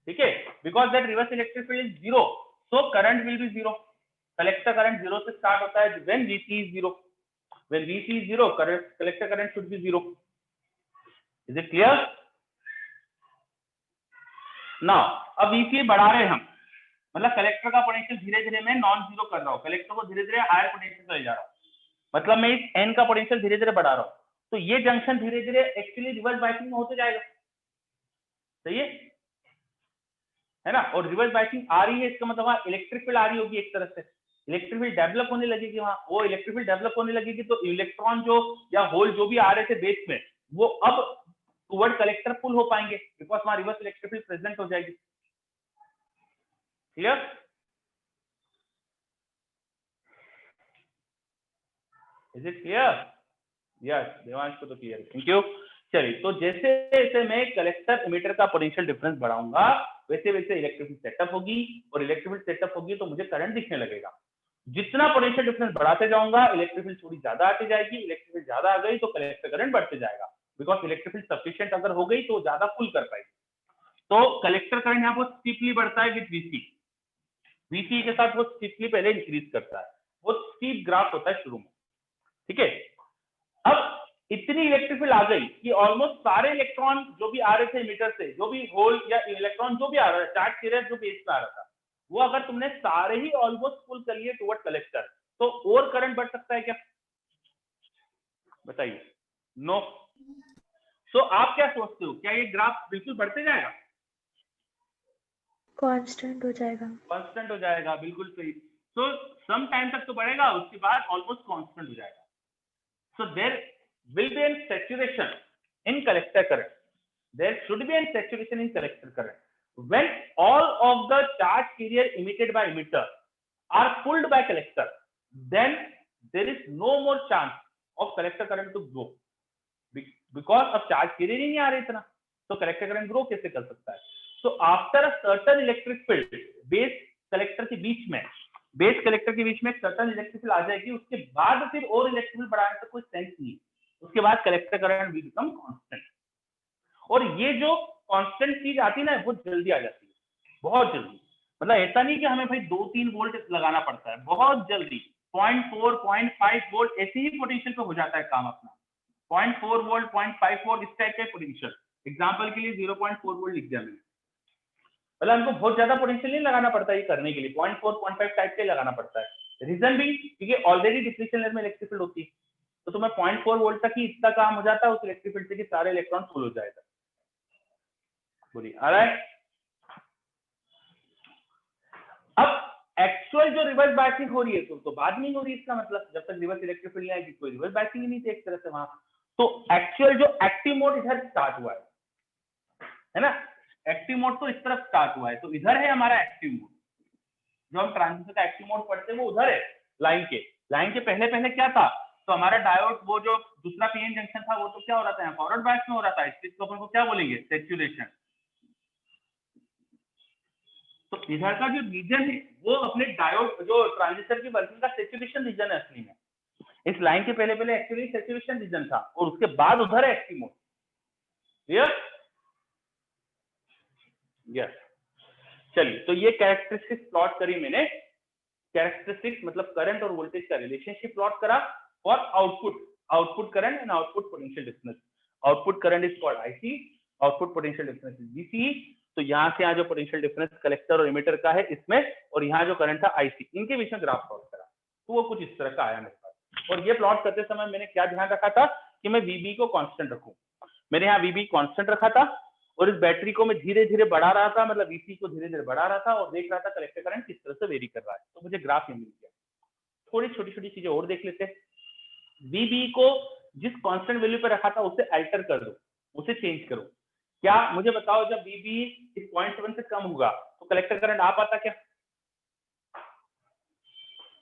ठीक है, because that reverse electric field is zero, so current will be zero. Collector current zero से स्टार्ट होता है when VCE is zero. When VCE is zero, collector current should be zero. Is it clear? Now, अब VCE बढ़ा रहे हैं हम, मतलब कलेक्टर का पोटेंशियल धीरे धीरे मैं नॉन जीरो कर रहा हूँ, कलेक्टर को धीरे धीरे हायर पोटेंशियल पे ले जा रहा हूँ, मतलब मैं इस N का पोटेंशियल धीरे धीरे बढ़ा रहा हूँ। तो ये जंक्शन धीरे धीरे एक्चुअली रिवर्स बायसिंग में होते जाएगा। सही है ना? और रिवर्स बायसिंग आ रही है, इसका मतलब वहां इलेक्ट्रिक फील्ड आ रही होगी, एक तरह से इलेक्ट्रिक फील्ड डेवलप होने लगेगी वहां। वो इलेक्ट्रिक फील्ड डेवलप होने लगेगी तो इलेक्ट्रॉन जो या होल जो भी आ रहे थे बेस में, वो अब टुवर्ड कलेक्टर पुल हो पाएंगे, बिकॉज वहां रिवर्स इलेक्ट्रिक फील्ड प्रेजेंट हो जाएगी। Clear? Is it clear? Yes, Devansh को तो क्लियर। Thank you. चलिए, तो जैसे जैसे मैं कलेक्टर इमिटर का पोटेंशियल डिफरेंस बढ़ाऊंगा वैसे वैसे इलेक्ट्रिक फील्ड सेटअप होगी, और इलेक्ट्रिक फील्ड सेटअप होगी तो मुझे करंट दिखने लगेगा। जितना पोटेंशियल डिफरेंस बढ़ाते जाऊंगा इलेक्ट्रिक फील्ड थोड़ी ज्यादा आती जाएगी, इलेक्ट्रिक फील्ड ज्यादा आ गई तो कलेक्टर करंट बढ़ते जाएगा, बिकॉज इलेक्ट्रिक फील्ड सफिशिएंट अगर हो गई तो ज्यादा पुल कर पाएगी। तो कलेक्टर करंट यहाँ पर स्टीपली बढ़ता है विद VCE के साथ वो स्टीपली पहले इंक्रीज करता है, वो स्टीप ग्राफ होता है शुरू में। ठीक है, अब इतनी इलेक्ट्रिक फील्ड आ गई कि ऑलमोस्ट सारे इलेक्ट्रॉन जो भी आ रहे थे इमिटर से, जो भी होल या इलेक्ट्रॉन जो भी आ रहा है, चार्ज कैरियर जो बेस पे आ रहा था, वो अगर तुमने सारे ही ऑलमोस्ट पुल कर लिए टुवर्ड कलेक्टर, तो और करंट बढ़ सकता है क्या? बताइए। नो। सो आप क्या सोचते हो, क्या ये ग्राफ बिल्कुल बढ़ते जाएगा? कांस्टेंट हो जाएगा। कांस्टेंट हो जाएगा, बिल्कुल सही। तो सम टाइम तक तो बढ़ेगा, उसके बाद ऑलमोस्ट कांस्टेंट हो जाएगा। So there will be a saturation in collector current. There should be a saturation in collector current. When all of the charge carrier emitted by emitter are pulled by collector, then there is no more chance of collector current to grow. Because of charge carrier ही नहीं आ रहे इतना, तो collector current grow कैसे कर सकता है? So after a certain electric field, base collector के बीच में, बेस कलेक्टर के बीच में certain electric field आ जाएगी, उसके बाद फिर और electric field बढ़ाने का कोई सेंस नहीं। उसके बाद कलेक्टर करंट भी बिकम कांस्टेंट। और ये जो कांस्टेंट चीज आती है ना, वो जल्दी आ जाती है, बहुत जल्दी। मतलब ऐसा नहीं कि हमें भाई 2-3 वोल्ट लगाना पड़ता है, बहुत जल्दी 0.4 0.5 वोल्ट ऐसे ही पोटेंशियल पे हो जाता है काम अपना। 0.4 वोल्ट 0.5 वोल्ट इस टाइप के पोटेंशियल, एग्जांपल के लिए 0.4 वोल्ट लिख दिया मैंने। मतलब हमको बहुत ज्यादा पोटेंशियल नहीं लगाना पड़ता ये करने के लिए, 0.4 0.5 टाइप के लगाना पड़ता है। रीजन भी क्योंकि ऑलरेडी डिप्लीशन लेयर में इलेक्ट्रिक फील्ड होती है, तो तुम्हें 0.4 वोल्ट तक ही इतना काम हो जाता है उस इलेक्ट्रिक फील्ड से कि सारे इलेक्ट्रॉन फुल हो जाएगा। पूरी ऑलराइट। अब एक्चुअल जो रिवर्स बायसिंग हो रही है तो बाद में हो रही है, इसका मतलब जब तक रिवर्स इलेक्ट्रिक फील्ड आएगी कोई रिवर्स बायसिंग ही नहीं थी एक तरह से वहां। तो एक्चुअल जो एक्टिव मोड इधर स्टार्ट हुआ है ना, एक्टिव मोड तो इस तरफ स्टार्ट हुआ है, तो इधर है हमारा एक्टिव मोड। जो हम ट्रांजिस्टर का एक्टिव मोड पढ़ते हैं वो उधर है लाइन के पहले पहले क्या था, तो हमारा डायोड वो जो दूसरा पीएन जंक्शन था वो तो क्या हो रहा था, फॉरवर्ड बायस में हो रहा था, इसको अपन को क्या बोलेंगे, सैचुरेशन। तो इधर का जो रीजन है वो अपने डायोड जो ट्रांजिस्टर की वर्किंग का सैचुरेशन रीजन है असली में। इस लाइन के पहले पहले एक्चुअली सैचुरेशन रीजन था और उसके बाद उधर है एक्टिव मोड। क्लियर? यस। चलिए, तो ये कैरेक्टरिस्टिक्स प्लॉट करी मैंने। कैरेक्टरिस्टिक्स मतलब करंट और वोल्टेज का रिलेशनशिप प्लॉट करा for output current and output potential difference. Output current is called IC, output potential difference is BC. तो यहाँ से यहाँ जो पोटेंशियल डिफरेंस कलेक्टर और इमीटर का है इसमें, और यहाँ जो करंट था आईसी, इनके बीच में ग्राफ प्लॉट करा, तो वो कुछ इस तरह का आया मेरे पास। और ये प्लॉट करते समय मैंने क्या ध्यान रखा था कि मैं वीबी को कांस्टेंट रखूं। मैंने यहाँ वीबी कांस्टेंट रखा था और इस बैटरी को मैं धीरे धीरे बढ़ा रहा था, मतलब वीसी को धीरे धीरे बढ़ा रहा था और देख रहा था कलेक्टर करंट किस तरह से वेरी कर रहा है। तो मुझे ग्राफ ये मिल गया। थोड़ी छोटी छोटी चीजें और देख लेते हैं। वीबी को जिस कांस्टेंट वैल्यू पे रखा था उसे अल्टर कर दो, उसे चेंज करो। क्या मुझे बताओ, जब वीबी इस 0.7 से कम होगा तो कलेक्टर करंट आ पाता क्या?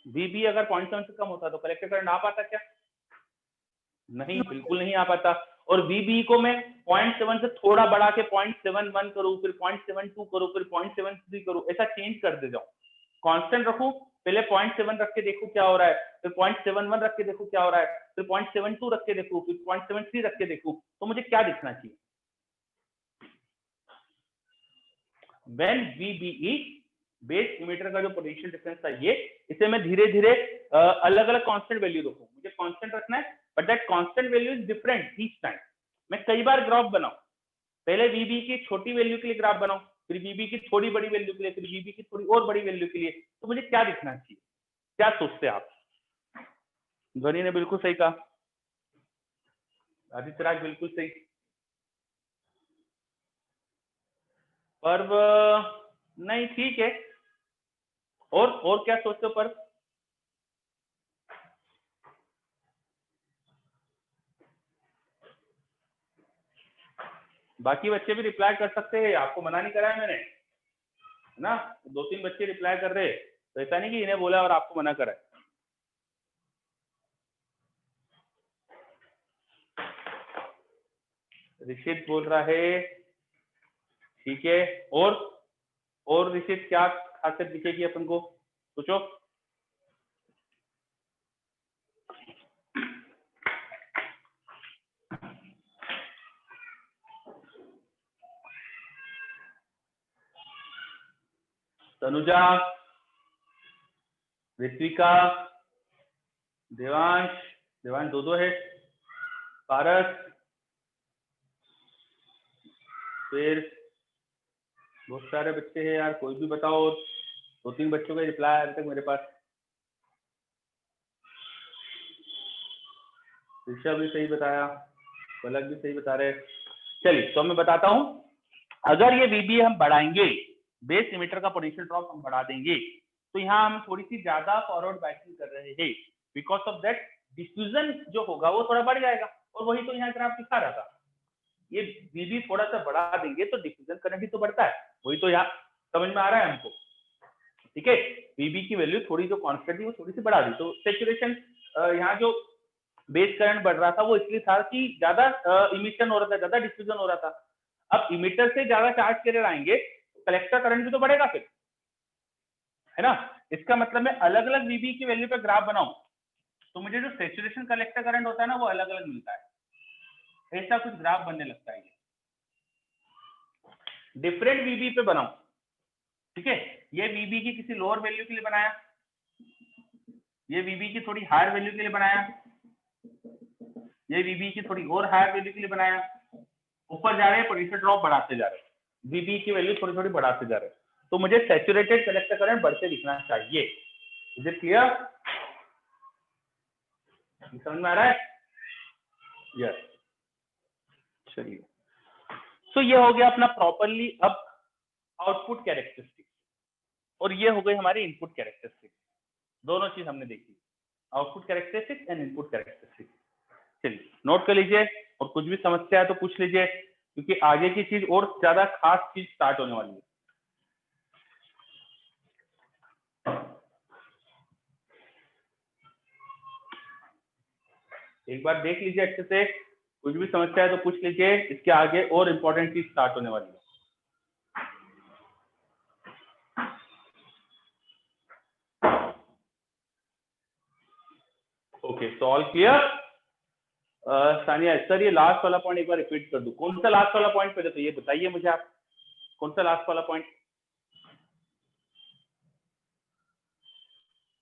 वीबी अगर 0.7 से कम होता तो कलेक्टर करंट आ पाता क्या? नहीं, बिल्कुल नहीं आ पाता। और वीबी को मैं 0.7 से थोड़ा बढ़ा के 0.71 करूं, फिर 0.72 करूं, फिर 0.73 करूं, ऐसा चेंज कर दे जाऊं। कांस्टेंट रखूं, पहले 0.7 रख के देखूं क्या हो रहा है, फिर 0.71 रख के देखूं क्या हो रहा है, फिर 0.72 रख के देखूं, फिर 0.73 रख के देखूं, तो मुझे क्या दिखना चाहिए? When VBE बेस इमीटर का जो पोटेंशियल डिफरेंस था ये, इसे मैं धीरे धीरे अलग अलग कांस्टेंट वैल्यू रखूं। मुझे कांस्टेंट रखना है, but that constant value is different each time. मैं कई बार ग्राफ बनाऊं, पहले वीबी की छोटी वैल्यू के लिए ग्राफ बनाऊं, फिर वीबी की थोड़ी बड़ी वैल्यू के लिए, फिर वीबी की थोड़ी और बड़ी वैल्यू के लिए। तो मुझे क्या दिखना चाहिए? क्या सोचते हैं आप? ध्वनि ने बिल्कुल सही कहा, आदित्य राज बिल्कुल सही, पर्व नहीं, ठीक है। और क्या सोचते हो पर्व? बाकी बच्चे भी रिप्लाई कर सकते हैं, आपको मना नहीं करा है मैंने, है ना। 2-3 बच्चे रिप्लाई कर रहे, तो ऐसा नहीं कि इन्हें बोला और आपको मना करा है। ऋषित बोल रहा है, ठीक है। और ऋषित क्या खासियत दिखेगी अपन को, सोचो। तनुजा, ऋत्विका, देवांश दो है, पारस, फिर बहुत सारे बच्चे हैं यार, कोई भी बताओ। 2-3 बच्चों का रिप्लाई अभी तक मेरे पास। ऋषभ भी सही बताया, पलक भी सही बता रहे। चलिए, तो मैं बताता हूं, अगर ये वीबी हम बढ़ाएंगे, बेस इमीटर का पोटेंशियल ड्रॉप हम बढ़ा देंगे, तो यहाँ हम थोड़ी सी ज्यादा फॉरवर्ड बायसिंग कर रहे हैं। बिकॉज ऑफ दैट डिफ्यूजन जो होगा वो थोड़ा बढ़ जाएगा, और वही तो यहाँ ग्राफ दिखा रहा था। ये वीबी थोड़ा सा बढ़ा देंगे तो डिफ्यूजन करंट ही तो बढ़ता है, वही तो यहाँ समझ में आ रहा है हमको। ठीक है, वीबी की वैल्यू थोड़ी जो कांस्टेंट थी वो थोड़ी सी बढ़ा दी, तो सैचुरेशन यहाँ जो बेस करंट बढ़ रहा था वो इसलिए था कि ज्यादा इमिशन हो रहा था, ज्यादा डिफ्यूजन हो रहा था। अब इमिटर से ज्यादा चार्ज कैरियर आएंगे, कलेक्टर करंट भी तो बढ़ेगा फिर, है ना। इसका मतलब मैं अलग अलग वीबी की वैल्यू पे ग्राफ बनाऊं तो मुझे जो सैचुरेशन कलेक्टर करंट होता है ना वो अलग अलग मिलता है, ऐसा कुछ ग्राफ बनने लगता है। डिफरेंट वीबी पे बनाऊं, ठीक है। ये वीबी की किसी लोअर वैल्यू के लिए बनाया, ये VB की थोड़ी हायर वैल्यू के लिए बनाया, ये VB की थोड़ी और हायर वैल्यू के लिए बनाया, ऊपर जा रहे हैं पोटेंशियल ड्रॉप बढ़ाते जा रहे हैं, VB की वैल्यू थोड़ी थोड़ी बढ़ाते जा रहे हैं, तो मुझे सैचुरेटेड कलेक्टर करंट बढ़ते दिखना चाहिए। Is it clear? समझ में आ रहा है? यस। चलिए, तो ये हो गया अपना प्रॉपरली अब आउटपुट कैरेक्टरिस्टिक, और ये हो गई हमारी इनपुट कैरेक्टरिस्टिक। दोनों चीज हमने देखी, output characteristic and input characteristic. चलिए नोट कर लीजिए, और कुछ भी समस्या है तो पूछ लीजिए, क्योंकि आगे की चीज और ज्यादा खास चीज स्टार्ट होने वाली है। एक बार देख लीजिए अच्छे से, कुछ भी समस्या है तो पूछ लीजिए, इसके आगे और इंपॉर्टेंट चीज स्टार्ट होने वाली है। Okay, so all clear? Sania sir, ये लास्ट वाला पॉइंट एक बार रिपीट कर दूं। कौन सा लास्ट वाला पॉइंट पहले तो ये बताइए मुझे आप, कौन सा लास्ट वाला point?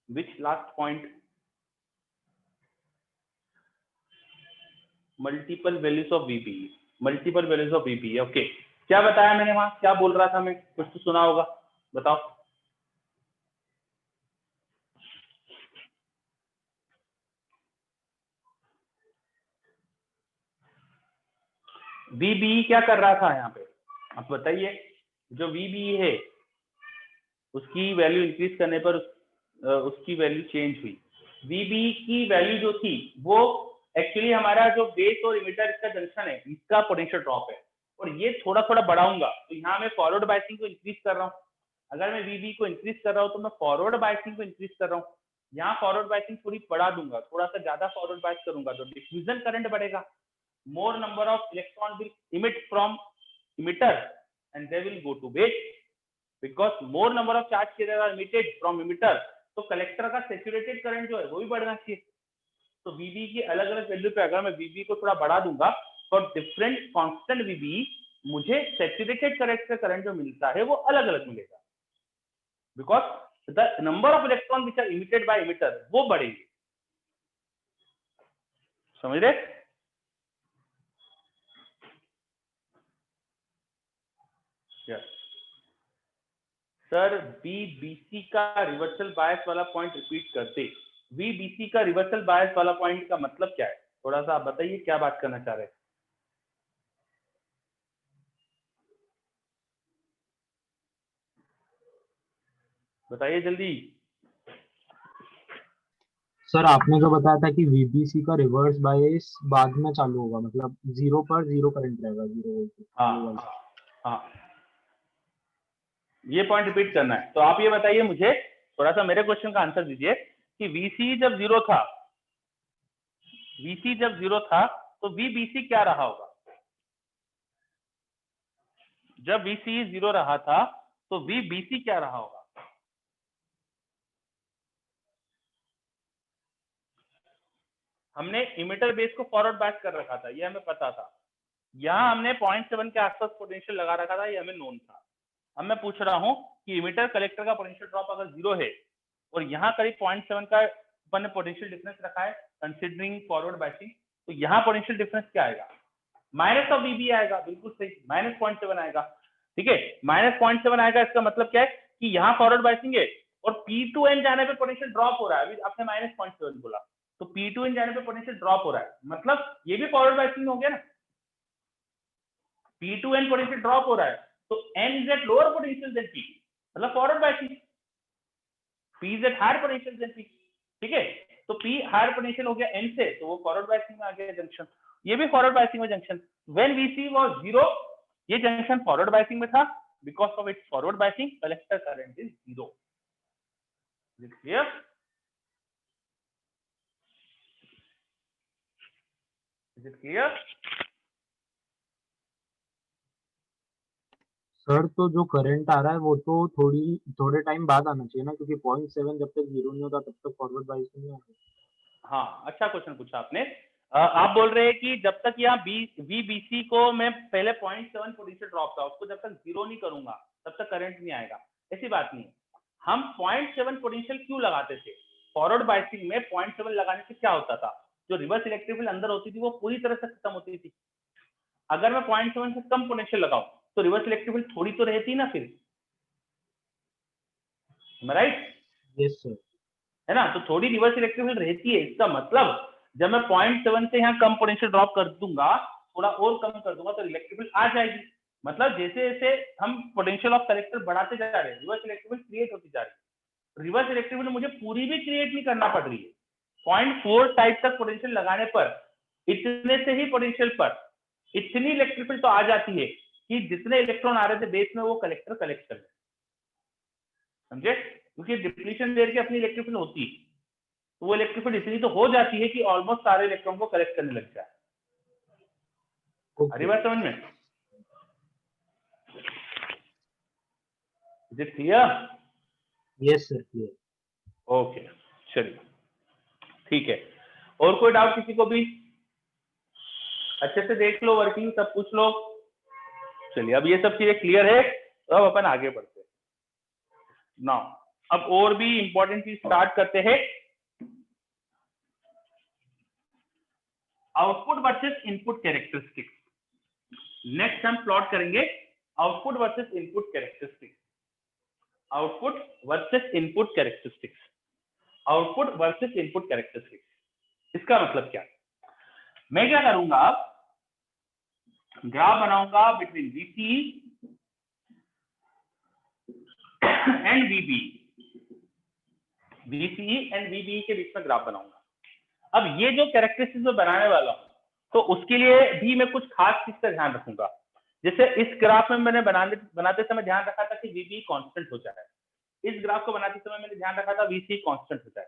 Which last point? Multiple values of VB, multiple values of VB। Okay, क्या बताया मैंने वहां, क्या बोल रहा था मैं? कुछ तो सुना होगा, बताओ। VB क्या कर रहा था यहाँ पे, आप बताइए। जो VB है उसकी वैल्यू इंक्रीज करने पर उसकी वैल्यू चेंज हुई। VB की वैल्यू जो थी वो एक्चुअली हमारा जो बेस और इमिटर इसका जंक्शन है, इसका पोटेंशियल ड्रॉप है, और ये थोड़ा थोड़ा बढ़ाऊंगा, तो यहाँ मैं फॉरवर्ड बायसिंग को इंक्रीज कर रहा हूँ। अगर मैं VB को इंक्रीज कर रहा हूँ तो मैं फॉरवर्ड बायसिंग को इंक्रीज कर रहा हूँ। यहाँ फॉरवर्ड बायसिंग थोड़ी बढ़ा दूंगा, थोड़ा सा ज्यादा फॉरवर्ड बायस करूंगा तो डिफ्यूजन करंट बढ़ेगा। More number of electron will emit from emitter and they will go to base, because more number of charge carrier are emitted from emitter, तो कलेक्टर का सैचुरेटेड करंट जो है वो भी बढ़ना चाहिए। तो VB की अलग अलग वैल्यू पे अगर मैं VB को थोड़ा बढ़ा दूंगा तो डिफरेंट कांस्टेंट VB मुझे सैचुरेटेड कलेक्टर करंट जो मिलता है वो अलग अलग मिलेगा, because the number of electron which are emitted by emitter वो बढ़ेगी। समझ रहे? सर VBC का रिवर्सल बायस वाला पॉइंट रिपीट करते। VBC का रिवर्सल बायस वाला पॉइंट का मतलब क्या है, थोड़ा सा आप बताइए, क्या बात करना चाह रहे हैं? बताइए जल्दी। सर आपने जो बताया था कि VBC का रिवर्स बायस बाद में चालू होगा, मतलब 0 पर 0 करंट रहेगा, 0 वोल्ट। हाँ, ये पॉइंट रिपीट करना है। तो आप ये बताइए मुझे, थोड़ा सा मेरे क्वेश्चन का आंसर दीजिए कि VC जब 0 था, VC जब 0 था तो VBC क्या रहा होगा? जब VC 0 रहा था तो VBC क्या रहा होगा? हमने इमिटर बेस को फॉरवर्ड बायस कर रखा था, ये हमें पता था। यहाँ हमने 0.7 के आसपास पोटेंशियल लगा रखा था, ये हमें नोन था। अब मैं पूछ रहा हूँ कि इमिटर कलेक्टर का पोटेंशियल ड्रॉप अगर 0 है और यहाँ करीब 0.7 का अपन ने पोटेंशियल डिफरेंस रखा है कंसिडरिंग फॉरवर्ड बायसिंग, तो यहाँ पोटेंशियल डिफरेंस क्या आएगा? माइनस ऑफ VB आएगा, बिल्कुल सही, माइनस 0.7 आएगा। ठीक है, माइनस 0.7 आएगा। इसका मतलब क्या है कि यहाँ फॉरवर्ड बायसिंग है और P2N जाने पे पोटेंशियल ड्रॉप हो रहा है। अभी आपने माइनस 0.7 बोला तो P2N जाने पे पोटेंशियल ड्रॉप हो रहा है, मतलब ये भी फॉरवर्ड बायसिंग हो गया ना। P2N पोटेंशियल ड्रॉप हो रहा है तो N is at lower potential than P, मतलब forward biasing. P is at higher potential than P, ठीक है, तो P हायर पोटेंशियल हो गया N से, तो वो फॉरवर्ड बायसिंग में आ गया जंक्शन। ये भी फॉरवर्ड बायसिंग में जंक्शन। When VC was 0, ये जंक्शन फॉरवर्ड बायसिंग में था, because of its forward biasing collector current is 0. Is it clear? Is it clear? Sir तो जो करंट आ रहा है वो तो थोड़े टाइम बाद आना चाहिए ना, क्योंकि 0.7 जब तक 0 नहीं होता तब तक फॉरवर्ड बायस नहीं होगा। हाँ, अच्छा क्वेश्चन पूछा आपने। आप बोल रहे हैं कि जब तक यहाँ VBC को मैं पहले 0.7 पोटेंशियल ड्रॉप था, उसको जब तक 0 नहीं करूंगा तब तक करंट नहीं आएगा। ऐसी बात नहीं है। हम 0.7 पोटेंशियल क्यों लगाते थे? फॉरवर्ड बायसिंग में 0.7 लगाने से क्या होता था, जो रिवर्स इलेक्ट्रिक फील्ड अंदर होती थी वो पूरी तरह से खत्म होती थी। अगर मैं 0.7 से कम पोटेंशियल लगाऊं तो रिवर्स इलेक्ट्रिक फील्ड थोड़ी तो रहती ना फिर, राइट? Yes sir. है ना, तो थोड़ी रिवर्स इलेक्ट्रिक फील्ड रहती है। इसका मतलब जब मैं 0.7 से यहाँ कम पोटेंशियल ड्रॉप कर दूंगा, थोड़ा और कम कर दूंगा, तो इलेक्ट्रिक फील्ड आ जाएगी। मतलब जैसे जैसे हम पोटेंशियल ऑफ कलेक्टर बढ़ाते जा रहे हैं, रिवर्स इलेक्ट्रिक फील्ड क्रिएट होती जा रही है। रिवर्स इलेक्ट्रिक फील्ड मुझे पूरी भी क्रिएट नहीं करना पड़ रही है। 0.4 टाइप तक पोटेंशियल लगाने पर, इतने से ही पोटेंशियल पर इतनी इलेक्ट्रिक फील्ड तो आ जाती है कि जितने इलेक्ट्रॉन आ रहे थे बेस में वो कलेक्टर कलेक्ट कर ले, समझे? क्योंकि डिप्लीशन लेयर की अपनी इलेक्ट्रिक फील्ड होती है, तो वो इलेक्ट्रिक फील्ड इतनी तो हो जाती है कि ऑलमोस्ट सारे इलेक्ट्रॉन को कलेक्ट करने लग जाए। अरे बात समझ में? Is it clear? Yes sir, clear. Okay, चलिए ठीक है। और कोई डाउट किसी को भी? अच्छे से देख लो, वर्किंग सब पूछ लो। चलिए, अब ये सब चीजें क्लियर है तो अब अपन आगे बढ़ते हैं। नाउ अब और भी इंपॉर्टेंट चीज स्टार्ट करते हैं। Output versus input characteristics. Next हम प्लॉट करेंगे output versus input characteristics. Output versus input characteristics, output versus input characteristics. इसका मतलब क्या? मैं क्या करूंगा, ग्राफ बनाऊंगा between VCE and VBE। VCE and VBE के बीच में ग्राफ बनाऊंगा। अब ये जो कैरेक्टरिस्टिक्स मैं बनाने वाला हूं, तो उसके लिए भी मैं कुछ खास चीज का ध्यान रखूंगा। जैसे इस ग्राफ में मैंने बनाते समय ध्यान रखा था कि VBE कांस्टेंट हो जाए। इस ग्राफ को बनाते समय मैंने ध्यान रखा था VCE कांस्टेंट हो जाए।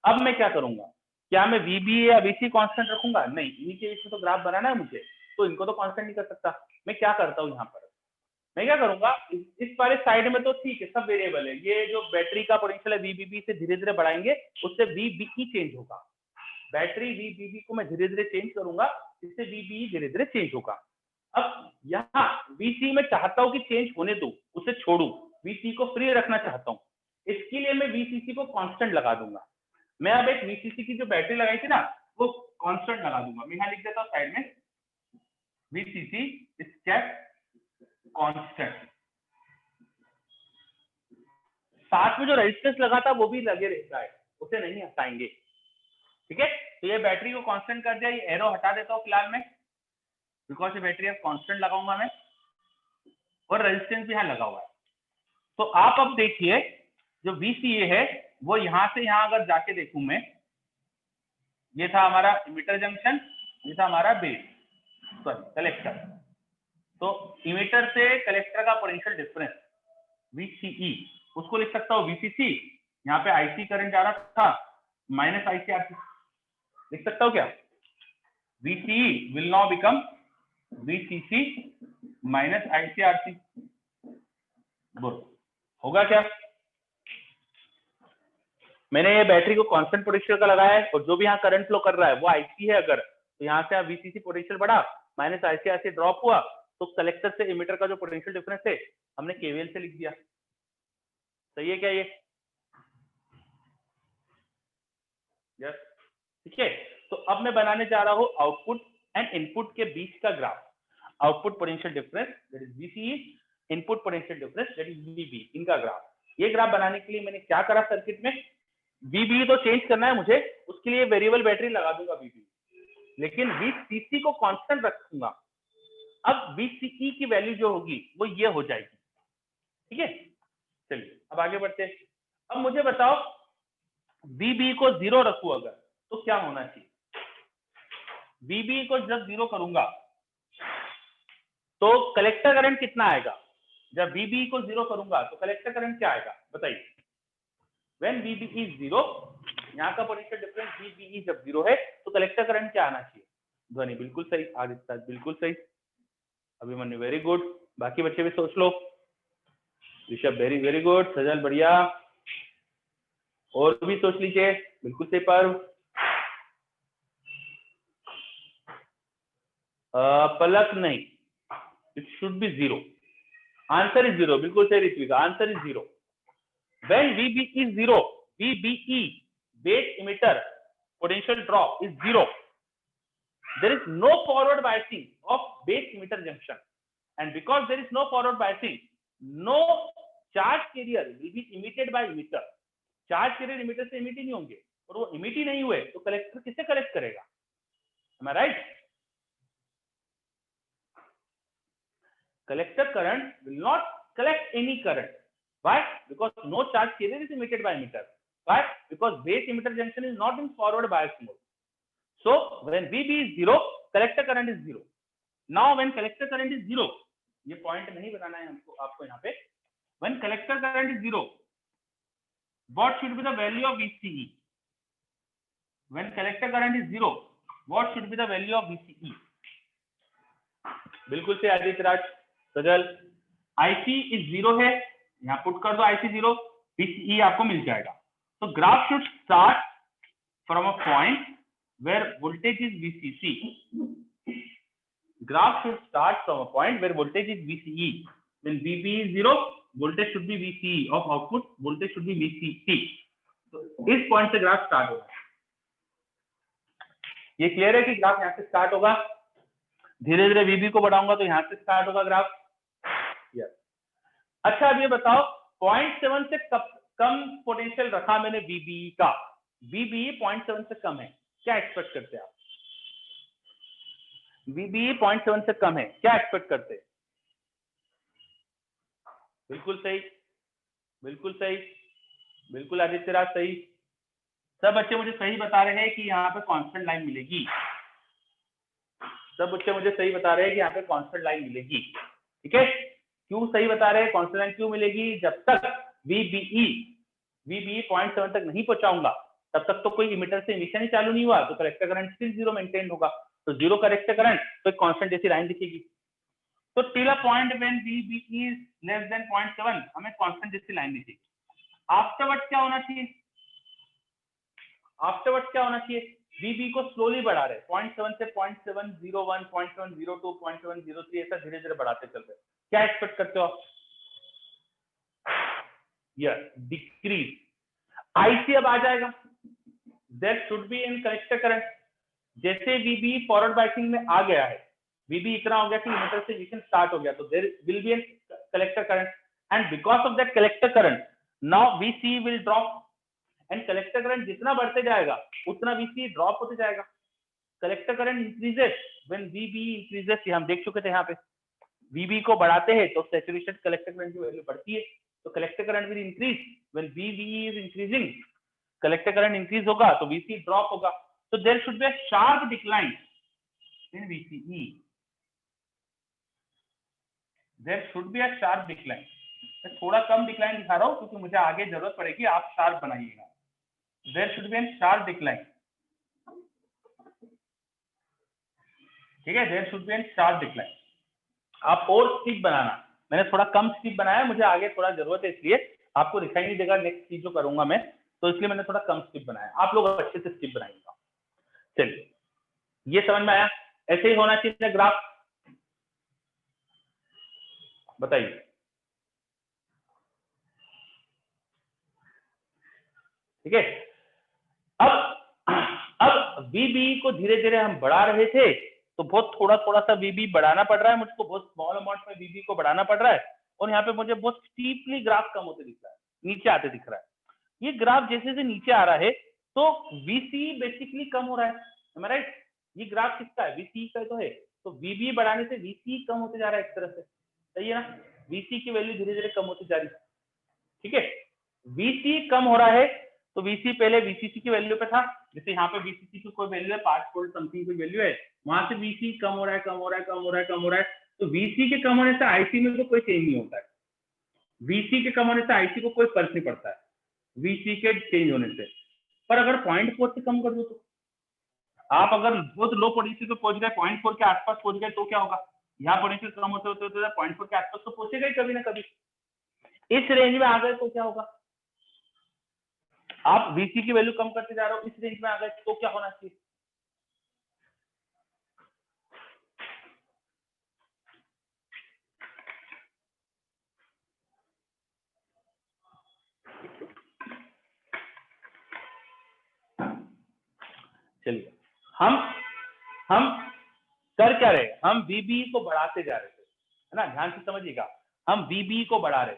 अब मैं क्या करूंगा, क्या मैं VBE या VCE कांस्टेंट रखूंगा? नहीं, इन्हीं के बीच में तो ग्राफ बनाना है मुझे, तो इनको तो कांस्टेंट नहीं कर सकता। मैं क्या करता हूँ, यहाँ पर मैं क्या करूंगा, इस वाले साइड में तो ठीक है, सब वेरिएबल है। ये जो बैटरी का पोटेंशियल है VBB से धीरे धीरे बढ़ाएंगे, उससे VBE चेंज होगा। बैटरी VBB को मैं धीरे धीरे चेंज करूंगा, इससे VBE धीरे धीरे चेंज होगा। अब यहाँ VCE में चाहता हूँ कि चेंज होने दो, उसे छोड़ू, VCE को फ्री रखना चाहता हूँ। इसके लिए मैं VCC को कांस्टेंट लगा दूंगा। मैं अब एक VCC की जो बैटरी लगाई थी ना, वो कांस्टेंट लगा दूंगा। मैं यहाँ लिख देता हूँ साइड में, VCC इज केप्ट कांस्टेंट। साथ में जो रेजिस्टेंस लगा था वो भी लगे रहता है, उसे नहीं हटाएंगे। ठीक है, तो ये बैटरी को कांस्टेंट कर दिया। ये एरो हटा देता हूँ फिलहाल में, बिकॉज ये बैटरी अब कांस्टेंट लगाऊंगा मैं, और रेजिस्टेंस भी यहाँ लगा हुआ है। तो आप अब देखिए, जो VCA है वो यहां से यहां अगर जाके देखूं मैं, ये था हमारा इमिटर जंक्शन, ये था हमारा बेस, सॉरी कलेक्टर। तो इमिटर से कलेक्टर का पोटेंशियल डिफरेंस VCE, उसको लिख सकता हूँ VCC। यहाँ पे IC करंट जा रहा था, माइनस ICRC लिख सकता हूँ क्या? VCE will now become VCC minus ICRC। बोल होगा क्या? मैंने ये बैटरी को कांस्टेंट पोटेंशियल का लगाया है, और जो भी यहाँ करंट फ्लो कर रहा है वो IC है। अगर तो यहाँ से VCC पोटेंशियल बढ़ा, माइनस ICRC ड्रॉप हुआ, तो कलेक्टर से इमिटर का जो पोटेंशियल डिफरेंस है हमने KVL से लिख दिया। सही है क्या ये? यस, ठीक है। तो अब मैं बनाने जा रहा हूँ आउटपुट एंड इनपुट के बीच का graph. Output potential difference that is VCE, input potential difference that is VB, इनका ग्राफ। ये ग्राफ बनाने के लिए मैंने क्या करा सर्किट में, VB तो चेंज करना है मुझे, उसके लिए वेरिएबल बैटरी लगा दूंगा VB, लेकिन VCC को कांस्टेंट रखूंगा। अब VCE की वैल्यू जो होगी वो ये हो जाएगी। ठीक है, चलिए अब आगे बढ़ते हैं। अब मुझे बताओ, VB को 0 रखूं अगर, तो क्या होना चाहिए? VB को जब 0 करूंगा तो कलेक्टर करंट कितना आएगा? जब VB को 0 करूंगा तो कलेक्टर करंट क्या आएगा बताइए? When VB is 0, यहाँ का पोटेंशियल डिफरेंस VBE जब 0 है तो कलेक्टर करंट क्या आना चाहिए? ध्वनि बिल्कुल सही, आदित्य बिल्कुल सही, अभिमन्यु वेरी गुड, बाकी बच्चे भी सोच लो, ऋषभ वेरी वेरी गुड, सजल बढ़िया, और भी सोच लीजिए, बिल्कुल सही। पर्व, पलक नहीं, it should be 0, answer is 0, बिल्कुल सही Ritvika, answer is 0। When VB is 0, VBE base emitter potential drop is 0. There is no forward biasing of base emitter junction, and because there is no forward biasing, no charge carrier will be emitted by emitter. Charge carrier emitter से emit ही नहीं होंगे, और वो emit ही नहीं हुए तो collector किसे collect करेगा? Am I right? Collector current will not collect any current. Why? Because no charge carrier is emitted by emitter. Why? Because base emitter junction is not in forward bias mode. So when VB is 0, collector current is 0. Now when collector current is 0, ये point नहीं बनाना है हमको आपको यहाँ पे. When collector current is 0, what should be the value of VCE? When collector current is 0, what should be the value of VCE? बिल्कुल से आदित्य राज सजल, IC is 0 है, यहाँ पुट कर दो IC 0, VCE आपको मिल जाएगा. So graph should start from a point where voltage is VCC. Graph should start from a point where voltage is VCE. When VB is 0, voltage should be VCE of output, voltage should be VCT. So इस point से ग्राफ स्टार्ट होगा. ये क्लियर है कि ग्राफ यहाँ से स्टार्ट होगा, धीरे धीरे VB को बढ़ाऊंगा तो यहाँ से स्टार्ट होगा ग्राफ. yes. अच्छा अब ये बताओ 0.7 से कम पोटेंशियल रखा मैंने VBE का, VBE 0.7 से कम है, क्या एक्सपेक्ट करते हैं आप? VBE 0.7 से कम है, क्या एक्सपेक्ट करते हैं? बिल्कुल सही, बिल्कुल सही, बिल्कुल आदित्य राज सही. सब बच्चे मुझे सही बता रहे हैं कि यहाँ पे कांस्टेंट लाइन मिलेगी. सब बच्चे मुझे सही बता रहे हैं कि यहाँ पे कांस्टेंट लाइन मिलेगी. ठीक है, क्यों सही बता रहे हैं? कांस्टेंट लाइन क्यों मिलेगी? जब तक VBE 0.7 तक नहीं पहुंचाऊंगा तब तक तो कोई इमिटर से इमिशन ही चालू नहीं हुआ, तो कलेक्टर करंट स्टिल 0 मेंटेन होगा. तो 0 कलेक्टर करंट तो एक कांस्टेंट जैसी लाइन दिखेगी. तो till a point when VBE is less than 0.7 हमें कांस्टेंट जैसी लाइन दिखेगी. आफ्टरवर्ड क्या होना चाहिए? आफ्टरवर्ड क्या होना चाहिए? VB को स्लोली बढ़ा रहे, 0.7 से 0.701, 0.702, 0.703 ऐसा धीरे धीरे बढ़ाते चल रहे. क्या एक्सपेक्ट करते हो आप? Yes, decrease. IC अब आ जाएगा. There should be in collector current. जैसे VB फॉरवर्ड बाइसिंग में आ गया है, VB इतना हो गया कि इमिटर से इमिशन स्टार्ट हो गया, तो there will be an collector current, and because of that collector current now VC will drop, and collector current जितना बढ़ते जाएगा उतना VC ड्रॉप होते जाएगा. Collector current increases when VB increases. हम देख चुके थे यहाँ पे VB को बढ़ाते हैं तो सैचुरेशन कलेक्टर करंट की वैल्यू बढ़ती है. तो collector current will increase when VB is increasing. Collector current increase होगा तो VC ड्रॉप होगा. So there should be a sharp decline in VCE. There should be a sharp decline. मैं थोड़ा कम डिक्लाइन दिखा रहा हूँ क्योंकि मुझे आगे जरूरत पड़ेगी, आप शार्प बनाइएगा. There should be a sharp decline. ठीक है, there should be a sharp decline. आप और स्टिप बनाना, मैंने थोड़ा कम स्टिप बनाया, मुझे आगे थोड़ा जरूरत है इसलिए आपको दिखाई नहीं देगा नेक्स्ट चीज जो करूंगा मैं, तो इसलिए मैंने थोड़ा कम स्टिप बनाया. आप लोग अच्छे से स्टिप बनाइएगा. चलिए, ये समझ में आया? ऐसे ही होना चाहिए ग्राफ. बताइए. ठीक है, अब VB को धीरे धीरे हम बढ़ा रहे थे तो बहुत थोड़ा थोड़ा सा VB बढ़ाना पड़ रहा है मुझको, बहुत स्मॉल अमाउंट में VB को बढ़ाना पड़ रहा है, और यहाँ पे मुझे बहुत स्टीपली ग्राफ कम होते दिख रहा है, नीचे आते दिख रहा है. ये ग्राफ जैसे जैसे नीचे आ रहा है तो VC बेसिकली कम हो रहा है. Am I right? ये ग्राफ किसका है? VC का तो है. तो VB बढ़ाने से VC कम होते जा रहा है एक तरह से, सही है ना? VC की वैल्यू धीरे धीरे कम होती जा रही है. ठीक है, VC कम हो रहा है तो VC पहले VCC की वैल्यू पे था, जैसे यहाँ पे VCC की कोई वैल्यू है 5 वोल्ट समथिंग कोई वैल्यू है, वहां से VC कम हो रहा है, कम हो रहा है, कम हो रहा है, कम हो रहा है. तो VC के कम होने से IC में तो कोई चेंज नहीं होता है. VC के कम होने से IC को कोई फर्क नहीं पड़ता है VC के चेंज होने से. पर अगर 0.4 से कम कर दो तो आप अगर बहुत लो पोटेंशियल पे पहुंच गए, 0.4 के आसपास पहुंच गए तो क्या होगा? यहाँ पोटेंशियल कम होते होते 0.4 के आसपास तो पहुंचेगा ही कभी ना कभी. इस रेंज में आ गए तो क्या होगा? आप VC की वैल्यू कम करते जा रहे हो, इस रेंज में आ गए तो क्या होना चाहिए? चलिए हम कर क्या रहे, हम VB को बढ़ाते जा रहे थे, है ना, ध्यान से समझिएगा, हम VB को बढ़ा रहे,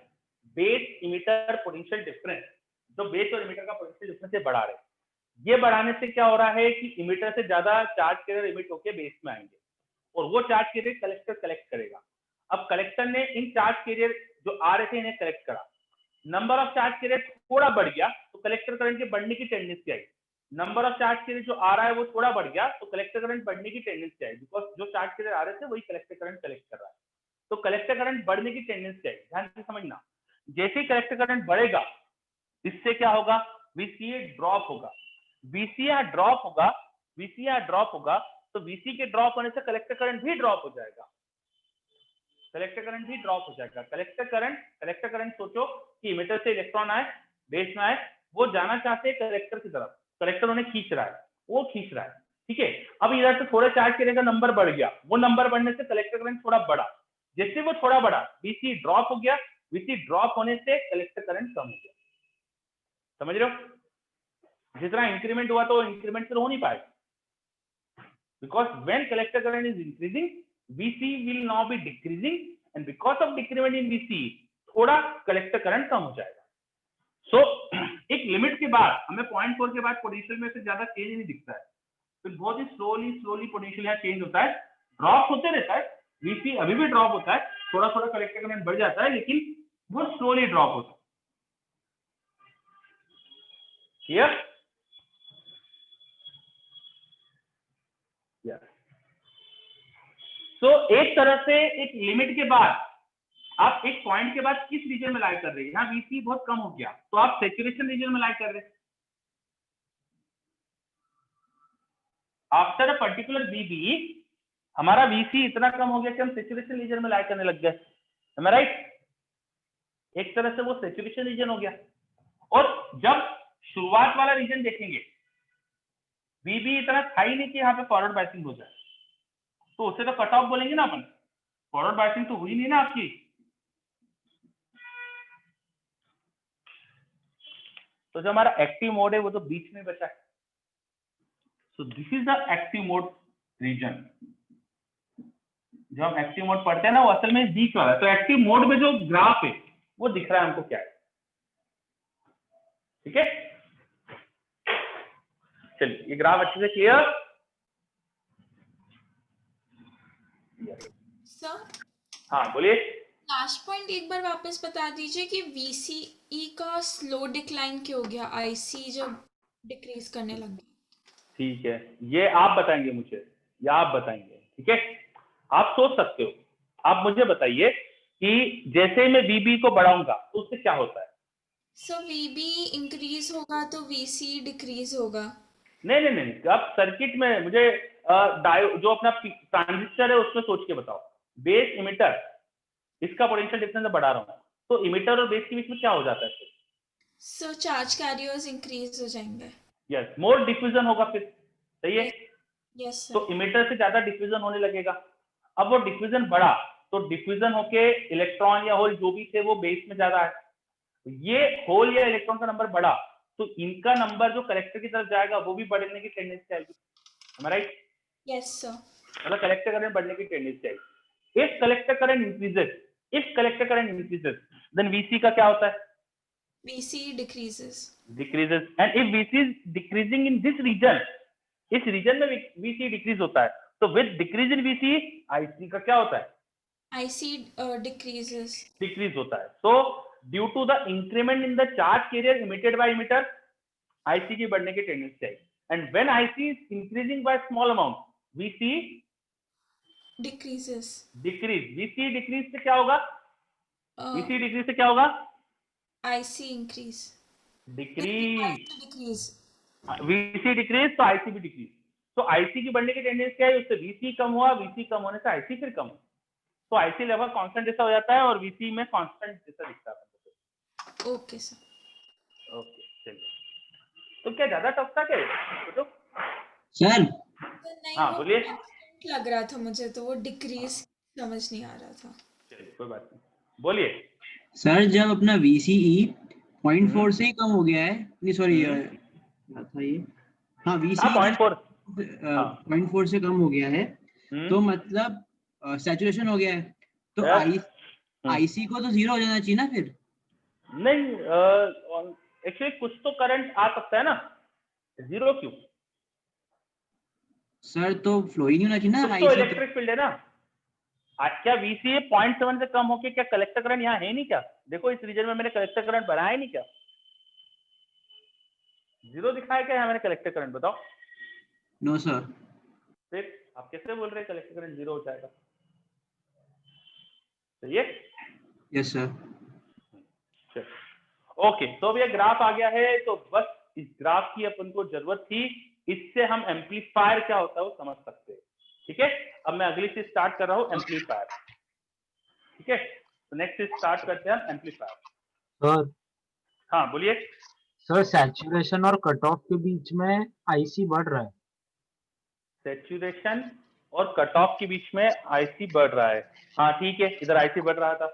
बेस इमिटर पोटेंशियल डिफरेंस, जो बेस और इमिटर का पोटेंशियल डिफरेंस है बढ़ा रहे। ये बढ़ाने से क्या हो रहा है कि इमिटर से ज्यादा चार्ज कैरियर इमिट होकर बेस में आएंगे और वो चार्ज कैरियर कलेक्टर कलेक्ट करेगा। अब कलेक्टर ने इन चार्ज कैरियर जो आ रहे थे इन्हें कलेक्ट करा, नंबर ऑफ चार्ज कैरियर थोड़ा बढ़ गया तो कलेक्टर करंट के बढ़ने की tendency I. Number of charge carrier जो आ रहा है वो थोड़ा बढ़ गया तो कलेक्टर करंट बढ़ने की टेंडेंसी आई, बिकॉज जो चार्ज कैरियर आ रहे थे वही कलेक्टर करंट कलेक्ट कर रहा है, तो कलेक्टर करंट बढ़ने की टेंडेंसी आई। ध्यान से समझना, जैसे ही कलेक्टर करंट बढ़ेगा इससे क्या होगा, VCA ड्रॉप होगा, VCA ड्रॉप होगा, VCA ड्रॉप होगा तो VC के ड्रॉप होने से कलेक्टर करंट भी ड्रॉप हो जाएगा, कलेक्टर करंट भी ड्रॉप हो जाएगा। कलेक्टर करंट सोचो कि इमिटर से इलेक्ट्रॉन आए, बेस में आए, वो जाना चाहते हैं कलेक्टर की तरफ, कलेक्टर उन्हें खींच रहा है, वो खींच रहा है, ठीक है। अब इधर से थोड़ा चार्ज करने का नंबर बढ़ गया, वो नंबर बढ़ने से कलेक्टर करंट थोड़ा बढ़ा, जैसे वो थोड़ा बढ़ा VC ड्रॉप हो गया, VC ड्रॉप होने से कलेक्टर करंट कम हो गया। समझ रहे हो, जितना इंक्रीमेंट हुआ तो इंक्रीमेंट से हो नहीं पाएगा, because when collector current is increasing VC will now be decreasing and because of decrement in VC थोड़ा कलेक्टर करंट कम हो जाएगा। सो एक लिमिट के बाद हमें 0.4 के बाद पोटेंशियल में से ज्यादा चेंज नहीं दिखता है, फिर बहुत ही स्लोली पोटेंशियल यहाँ चेंज होता है, ड्रॉप होते रहता है, VC अभी भी ड्रॉप होता है, थोड़ा थोड़ा कलेक्टर करंट बढ़ जाता है लेकिन वो स्लोली ड्रॉप होता है। क्लियर? तो एक तरह से एक लिमिट के बाद आप एक पॉइंट के बाद किस रीजन में लाई कर रहे हैं, यहाँ VC बहुत कम हो गया तो आप सैचुरेशन रीजन में लाई कर रहे हैं। आफ्टर अ पर्टिकुलर VB हमारा VC इतना कम हो गया कि हम सैचुरेशन रीजन में लाई करने लग गए, am I right? एक तरह से वो सैचुरेशन रीजन हो गया। और जब शुरुआत वाला रीजन देखेंगे VB इतना था ही नहीं कि यहाँ पे फॉरवर्ड बायसिंग हो जाए, तो उसे तो कट ऑफ बोलेंगे ना अपन, फॉरवर्ड बायसिंग तो हुई नहीं ना आपकी। तो जो हमारा एक्टिव मोड है वो तो बीच में बचा है, so this is the active mode region. जो हम एक्टिव मोड पढ़ते हैं ना वो असल में बीच वाला है, तो एक्टिव मोड में जो ग्राफ है वो दिख रहा है हमको क्या है, ठीक है। चलिए ये ग्राफ अच्छे से क्लियर। सर हाँ बोलिए। लास्ट पॉइंट एक बार वापस बता दीजिए कि VCE का स्लो डिक्लाइन क्यों हो गया, IC जब डिक्रीज करने लग गया। ठीक है, ये आप बताएंगे मुझे या आप बताएंगे, ठीक है, आप सोच सकते हो। आप मुझे बताइए कि जैसे मैं VB को बढ़ाऊंगा तो उससे क्या होता है। सो VB इंक्रीज होगा तो VC डिक्रीज होगा। नहीं, आप सर्किट में मुझे जो अपना ट्रांजिस्टर है उसमें सोच के बताओ, बेस इमिटर इसका पोटेंशियल डिफरेंस बढ़ा रहा हूँ तो इमिटर और बेस के बीच में क्या हो जाता है। सो चार्ज कैरियर्स इंक्रीज हो जाएंगे। यस, मोर डिफ्यूजन होगा फिर, सही है। यस तो इमिटर से ज्यादा डिफ्यूजन होने लगेगा। अब वो डिफ्यूजन बढ़ा तो डिफ्यूजन होके इलेक्ट्रॉन या होल जो भी थे वो बेस में ज्यादा है, ये होल या इलेक्ट्रॉन का नंबर बढ़ा तो इनका नंबर जो कलेक्टर की तरफ जाएगा वो भी बढ़ने की टेंडेंसी आएगी, am I right? Yes sir. मतलब कलेक्टर करंट बढ़ने की टेंडेंसी आएगी। If collector current increases then VC का क्या होता है, VC decreases and if VC is decreasing in this region, इस रीजन में VC डिक्रीज होता है, तो with decrease in VC IC का क्या होता है, IC decreases डिक्रीज होता है। So due to the increment in the charge carrier emitted by emitter IC की बढ़ने की टेंडेंसी है, and when IC is increasing by small amount VC decreases decrease. VC decrease से क्या होगा, VC डिक्रीज से क्या होगा, IC increase decrease. VC decrease तो IC भी डिक्रीज, तो IC की बढ़ने की टेंडेंसी क्या है, उससे VC कम हुआ, VC कम होने से IC फिर कम, तो IC लगभग कांस्टेंट जैसा हो जाता है और VC में कांस्टेंट जैसा दिखता है। Okay sir. ओके चलिए, तो क्या ज्यादा टफ था क्या तो सर? हाँ बोलिए। लग रहा था मुझे तो वो डिक्रीज समझ नहीं आ रहा था। चलिए कोई बात नहीं, बोलिए। सर जब अपना VCE 0.4 से ही कम हो गया है, नहीं सॉरी था ये, हाँ VCE 0.4 0.4 से कम हो गया है तो मतलब सैचुरेशन हो गया है, तो आईसी को तो 0 हो जाना चाहिए ना फिर। नहीं, एक्चुअली कुछ तो करंट आ सकता है ना, 0 क्यों सर? तो फ्लो ही नहीं होना चाहिए ना तो आईसी। इलेक्ट्रिक फील्ड है ना। क्या वीसीए 0.7 से कम होके क्या कलेक्टर करंट यहाँ है नहीं क्या? देखो इस रीजन में मैंने कलेक्टर करंट बनाया ही नहीं क्या? 0 दिखाया क्या यहाँ मैंने कलेक्टर करंट? बताओ। No sir. फिर आप कैसे बोल रहे हैं कलेक्टर करंट 0 हो जाएगा? सही है? Yes sir. ओके, तो अब ये ग्राफ आ गया है, तो बस इस ग्राफ की अपन को जरूरत थी, इससे हम एम्पलीफायर क्या होता है वो समझ सकते हैं। ठीक है, अब मैं अगली चीज स्टार्ट कर रहा हूँ, एम्पलीफायर। ठीक है, तो नेक्स्ट चीज स्टार्ट करते हैं एम्पलीफायर। सर हाँ बोलिए। सर सैचुरेशन और कट ऑफ के बीच में आईसी बढ़ रहा है। सैचुरेशन और कट ऑफ के बीच में आईसी बढ़ रहा है। हाँ ठीक है, इधर आईसी बढ़ रहा था,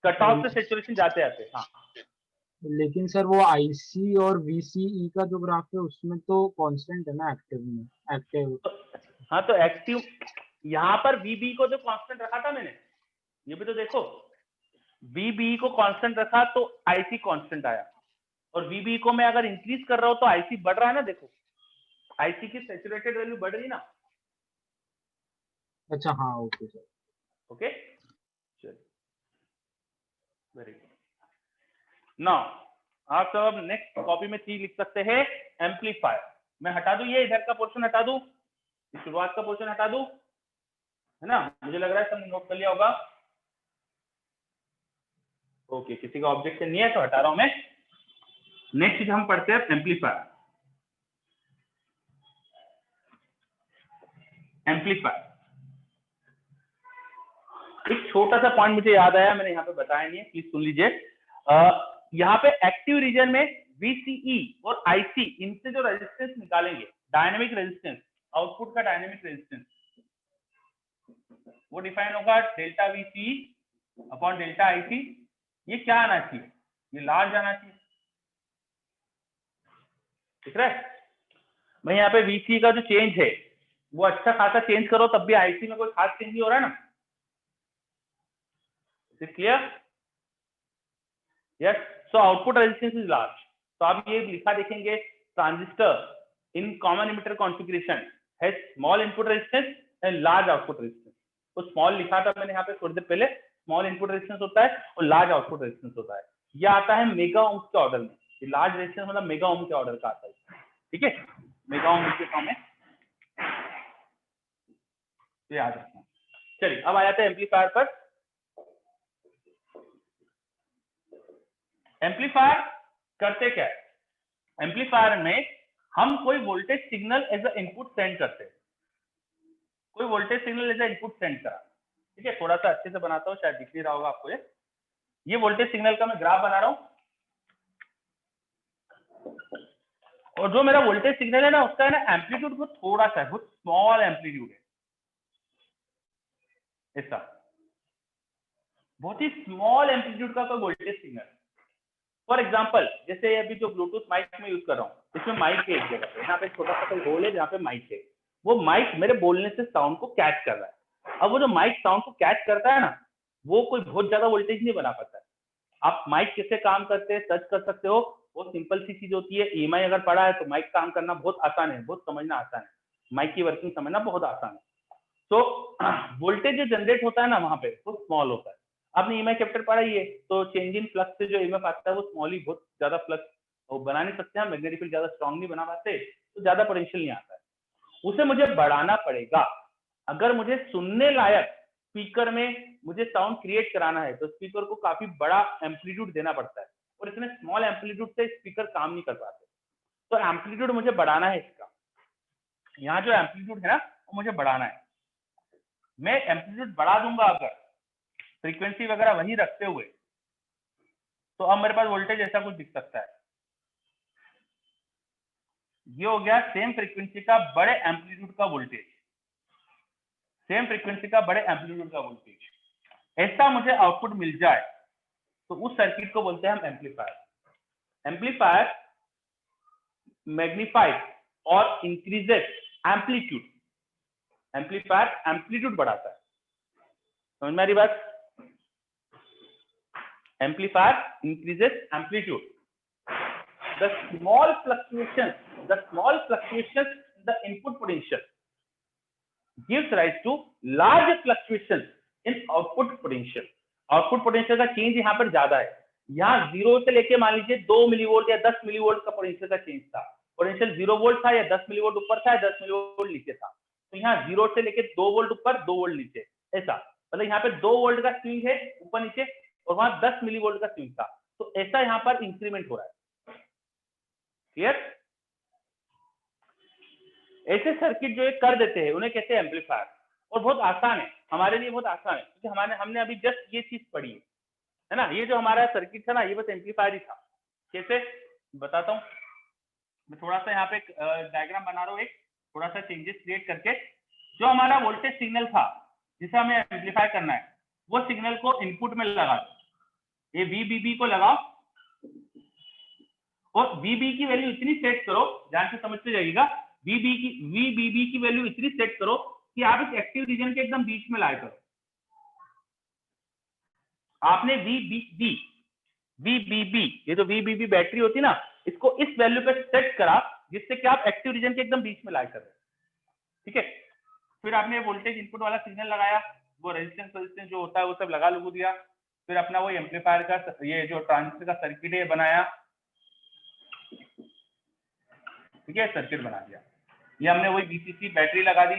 कट ऑफ से सैचुरेशन जाते आते। हाँ लेकिन सर वो आईसी और वीसीई का जो ग्राफ है उसमें तो कांस्टेंट है ना एक्टिव में, एक्टिव। हाँ तो एक्टिव, यहाँ पर वीबी को जो कांस्टेंट रखा था मैंने, ये भी तो देखो, वीबी को कांस्टेंट रखा तो आईसी कांस्टेंट आया, और वीबी को मैं अगर इंक्रीज कर रहा हूँ तो आईसी बढ़ रहा है ना। देखो आईसी की सैचुरेटेड वैल्यू बढ़ रही ना। अच्छा हाँ ओके सर। ओके चलिए, वेरी गुड। नाउ आप सब नेक्स्ट कॉपी में चीज लिख सकते हैं एम्पलीफायर। मैं हटा दूं, ये इधर का पोर्शन हटा दूं, शुरुआत का पोर्शन हटा दूं, है ना? मुझे लग रहा है सब नोट कर लिया होगा। ओके, किसी का ऑब्जेक्शन नहीं है तो हटा रहा हूं मैं। नेक्स्ट चीज हम पढ़ते हैं एम्पलीफायर। एम्पलीफायर, एक छोटा सा पॉइंट मुझे याद आया, मैंने यहाँ पे बताया नहीं है, प्लीज सुन लीजिए। यहाँ पे एक्टिव रीजन में वीसीई और आईसी, इनसे जो रेजिस्टेंस निकालेंगे, डायनेमिक रेजिस्टेंस, आउटपुट का डायनेमिक रेजिस्टेंस, वो डिफाइन होगा delta VCE upon delta IC. ये क्या आना चाहिए? ये लार्ज आना चाहिए। ठीक है, मैं यहाँ पे वीसीई का जो चेंज है वो अच्छा खासा चेंज करो तब भी आईसी में कोई खास चेंज नहीं हो रहा है ना। Clear? Yes, so output resistance is large. तो आप ये लिखा देखेंगे, transistor in common emitter configuration has small input resistance and large output resistance. तो स्मॉल लिखा था मैंने यहाँ पे थोड़ी देर पहले, स्मॉल इनपुट रेजिस्टेंस होता है और लार्ज आउटपुट रेजिस्टेंस होता है। ये आता है मेगा ओम के ऑर्डर में। ये लार्ज रेजिस्टेंस मतलब मेगा ओम के ऑर्डर का आता है। ठीक है, मेगा ओम के फॉर्म में याद रखना। चलिए अब आ जाते हैं एम्पलीफायर पर। एम्पलीफायर करते क्या है? एम्पलीफायर में हम कोई voltage signal as a input send करते हैं। कोई voltage signal as a input send करा। ठीक है, थोड़ा सा अच्छे से बनाता हूँ, शायद दिख नहीं रहा होगा आपको। ये वोल्टेज सिग्नल का मैं ग्राफ बना रहा हूँ, और जो मेरा वोल्टेज सिग्नल है ना उसका है ना एम्पलीट्यूड बहुत थोड़ा सा है, बहुत स्मॉल एम्पलीट्यूड है, ऐसा बहुत ही स्मॉल एम्पलीट्यूड का कोई वोल्टेज सिग्नल। फॉर एग्जाम्पल जैसे अभी जो ब्लूटूथ माइक में यूज कर रहा हूँ, इसमें माइक है एक जगह पे, यहाँ पे छोटा सा होल है जहाँ पे माइक है। वो माइक मेरे बोलने से साउंड को कैच कर रहा है। अब वो जो माइक साउंड को कैच करता है ना, वो कोई बहुत ज्यादा वोल्टेज नहीं बना पाता है। आप माइक कैसे काम करते हैं सर्च कर सकते हो, वो सिंपल सी चीज होती है। ईएमआई अगर पढ़ा है तो माइक काम करना बहुत आसान है, बहुत समझना आसान है, माइक की वर्किंग समझना बहुत आसान है। तो वोल्टेज जो जनरेट होता है ना वहां पे वो स्मॉल होता है। आपने ईएमआई चैप्टर पढ़ा ही है, तो चेंज इन फ्लक्स से जो ईएमएफ आता है वो स्मॉल ही, बहुत ज्यादा फ्लक्स वो बना नहीं सकते हैं, मैग्नेटिक फील्ड ज्यादा स्ट्रांग नहीं बना पाते, तो ज्यादा पोटेंशियल नहीं आता है। उसे मुझे बढ़ाना पड़ेगा। अगर मुझे सुनने लायक स्पीकर में मुझे साउंड क्रिएट कराना है तो स्पीकर को काफी बड़ा एम्पलीट्यूड देना पड़ता है, और इतने स्मॉल एम्पलीट्यूड से स्पीकर काम नहीं कर पाते। तो एम्पलीट्यूड मुझे बढ़ाना है इसका। यहाँ जो एम्पलीट्यूड है ना वो मुझे बढ़ाना है। मैं एम्पलीट्यूड बढ़ा दूंगा अगर फ्रीक्वेंसी वगैरह वही रखते हुए, तो अब मेरे पास वोल्टेज ऐसा कुछ दिख सकता है। ये हो गया सेम फ्रीक्वेंसी का बड़े एम्पलीट्यूड का वोल्टेज, सेम फ्रीक्वेंसी का बड़े एम्पलीट्यूड का वोल्टेज। ऐसा मुझे आउटपुट मिल जाए तो उस सर्किट को बोलते हैं हम एम्पलीफायर। एम्पलीफायर मैग्निफाइड और इंक्रीजेस एम्पलीट्यूड, एम्पलीफायर एम्पलीट्यूड बढ़ाता है, समझ में आ रही बात? Amplifier increases amplitude. The small fluctuations in the input potential gives rise to large fluctuations in output potential. Output potential का चेंज यहाँ पर ज्यादा है. यहाँ 0 से लेके मान लीजिए 2 मिलीवोल्ट या 10 मिलीवोल्ट का पोटेंशियल का चेंज था. पोटेंशियल 0 वोल्ट था या 10 मिलीवोल्ट ऊपर था या 10 मिलीवोल्ट नीचे था. तो यहाँ 0 से लेके 2 वोल्ट ऊपर 2 वोल्ट नीचे, ऐसा. मतलब यहाँ पे 2 वोल्ट का स्विंग है ऊपर नीचे और वहां 10 मिलीवोल्ट का स्विंग था. तो ऐसा यहाँ पर इंक्रीमेंट हो रहा है. क्लियर? ऐसे सर्किट जो कर देते हैं उन्हें कहते हैं एम्पलीफायर. और बहुत आसान है, हमारे लिए बहुत आसान है, क्योंकि हमने अभी जस्ट ये चीज पढ़ी है ना. ये जो हमारा सर्किट था ना, ये बस एम्पलीफायर ही था. कैसे बताता हूँ मैं. थोड़ा सा यहाँ पे डायग्राम बना रहा हूँ, एक थोड़ा सा चेंजेस क्रिएट करके. जो हमारा वोल्टेज सिग्नल था जिसे हमें एम्पलीफाई करना है, वो सिग्नल को इनपुट में लगा दो. ये VBB को लगाओ और VB की वैल्यू इतनी सेट करो, ध्यान से समझते जाइएगा. VBB की वैल्यू इतनी सेट करो कि आप इस एक्टिव रीजन के एकदम बीच में लाए करो. आपने VBB, ये जो VBB बैटरी होती ना, इसको इस वैल्यू पे सेट करा जिससे कि आप एक्टिव रीजन के एकदम बीच में लाए कर रहे. ठीक है. फिर आपने वोल्टेज इनपुट वाला सिग्नल लगाया, वो रेजिस्टेंस जो होता है वो सब लगा लगू दिया. फिर अपना वो एम्पलीफायर का ये जो ट्रांजिस्टर का सर्किट है बनाया. ठीक है, सर्किट बना दिया. ये हमने वही VCC बैटरी लगा दी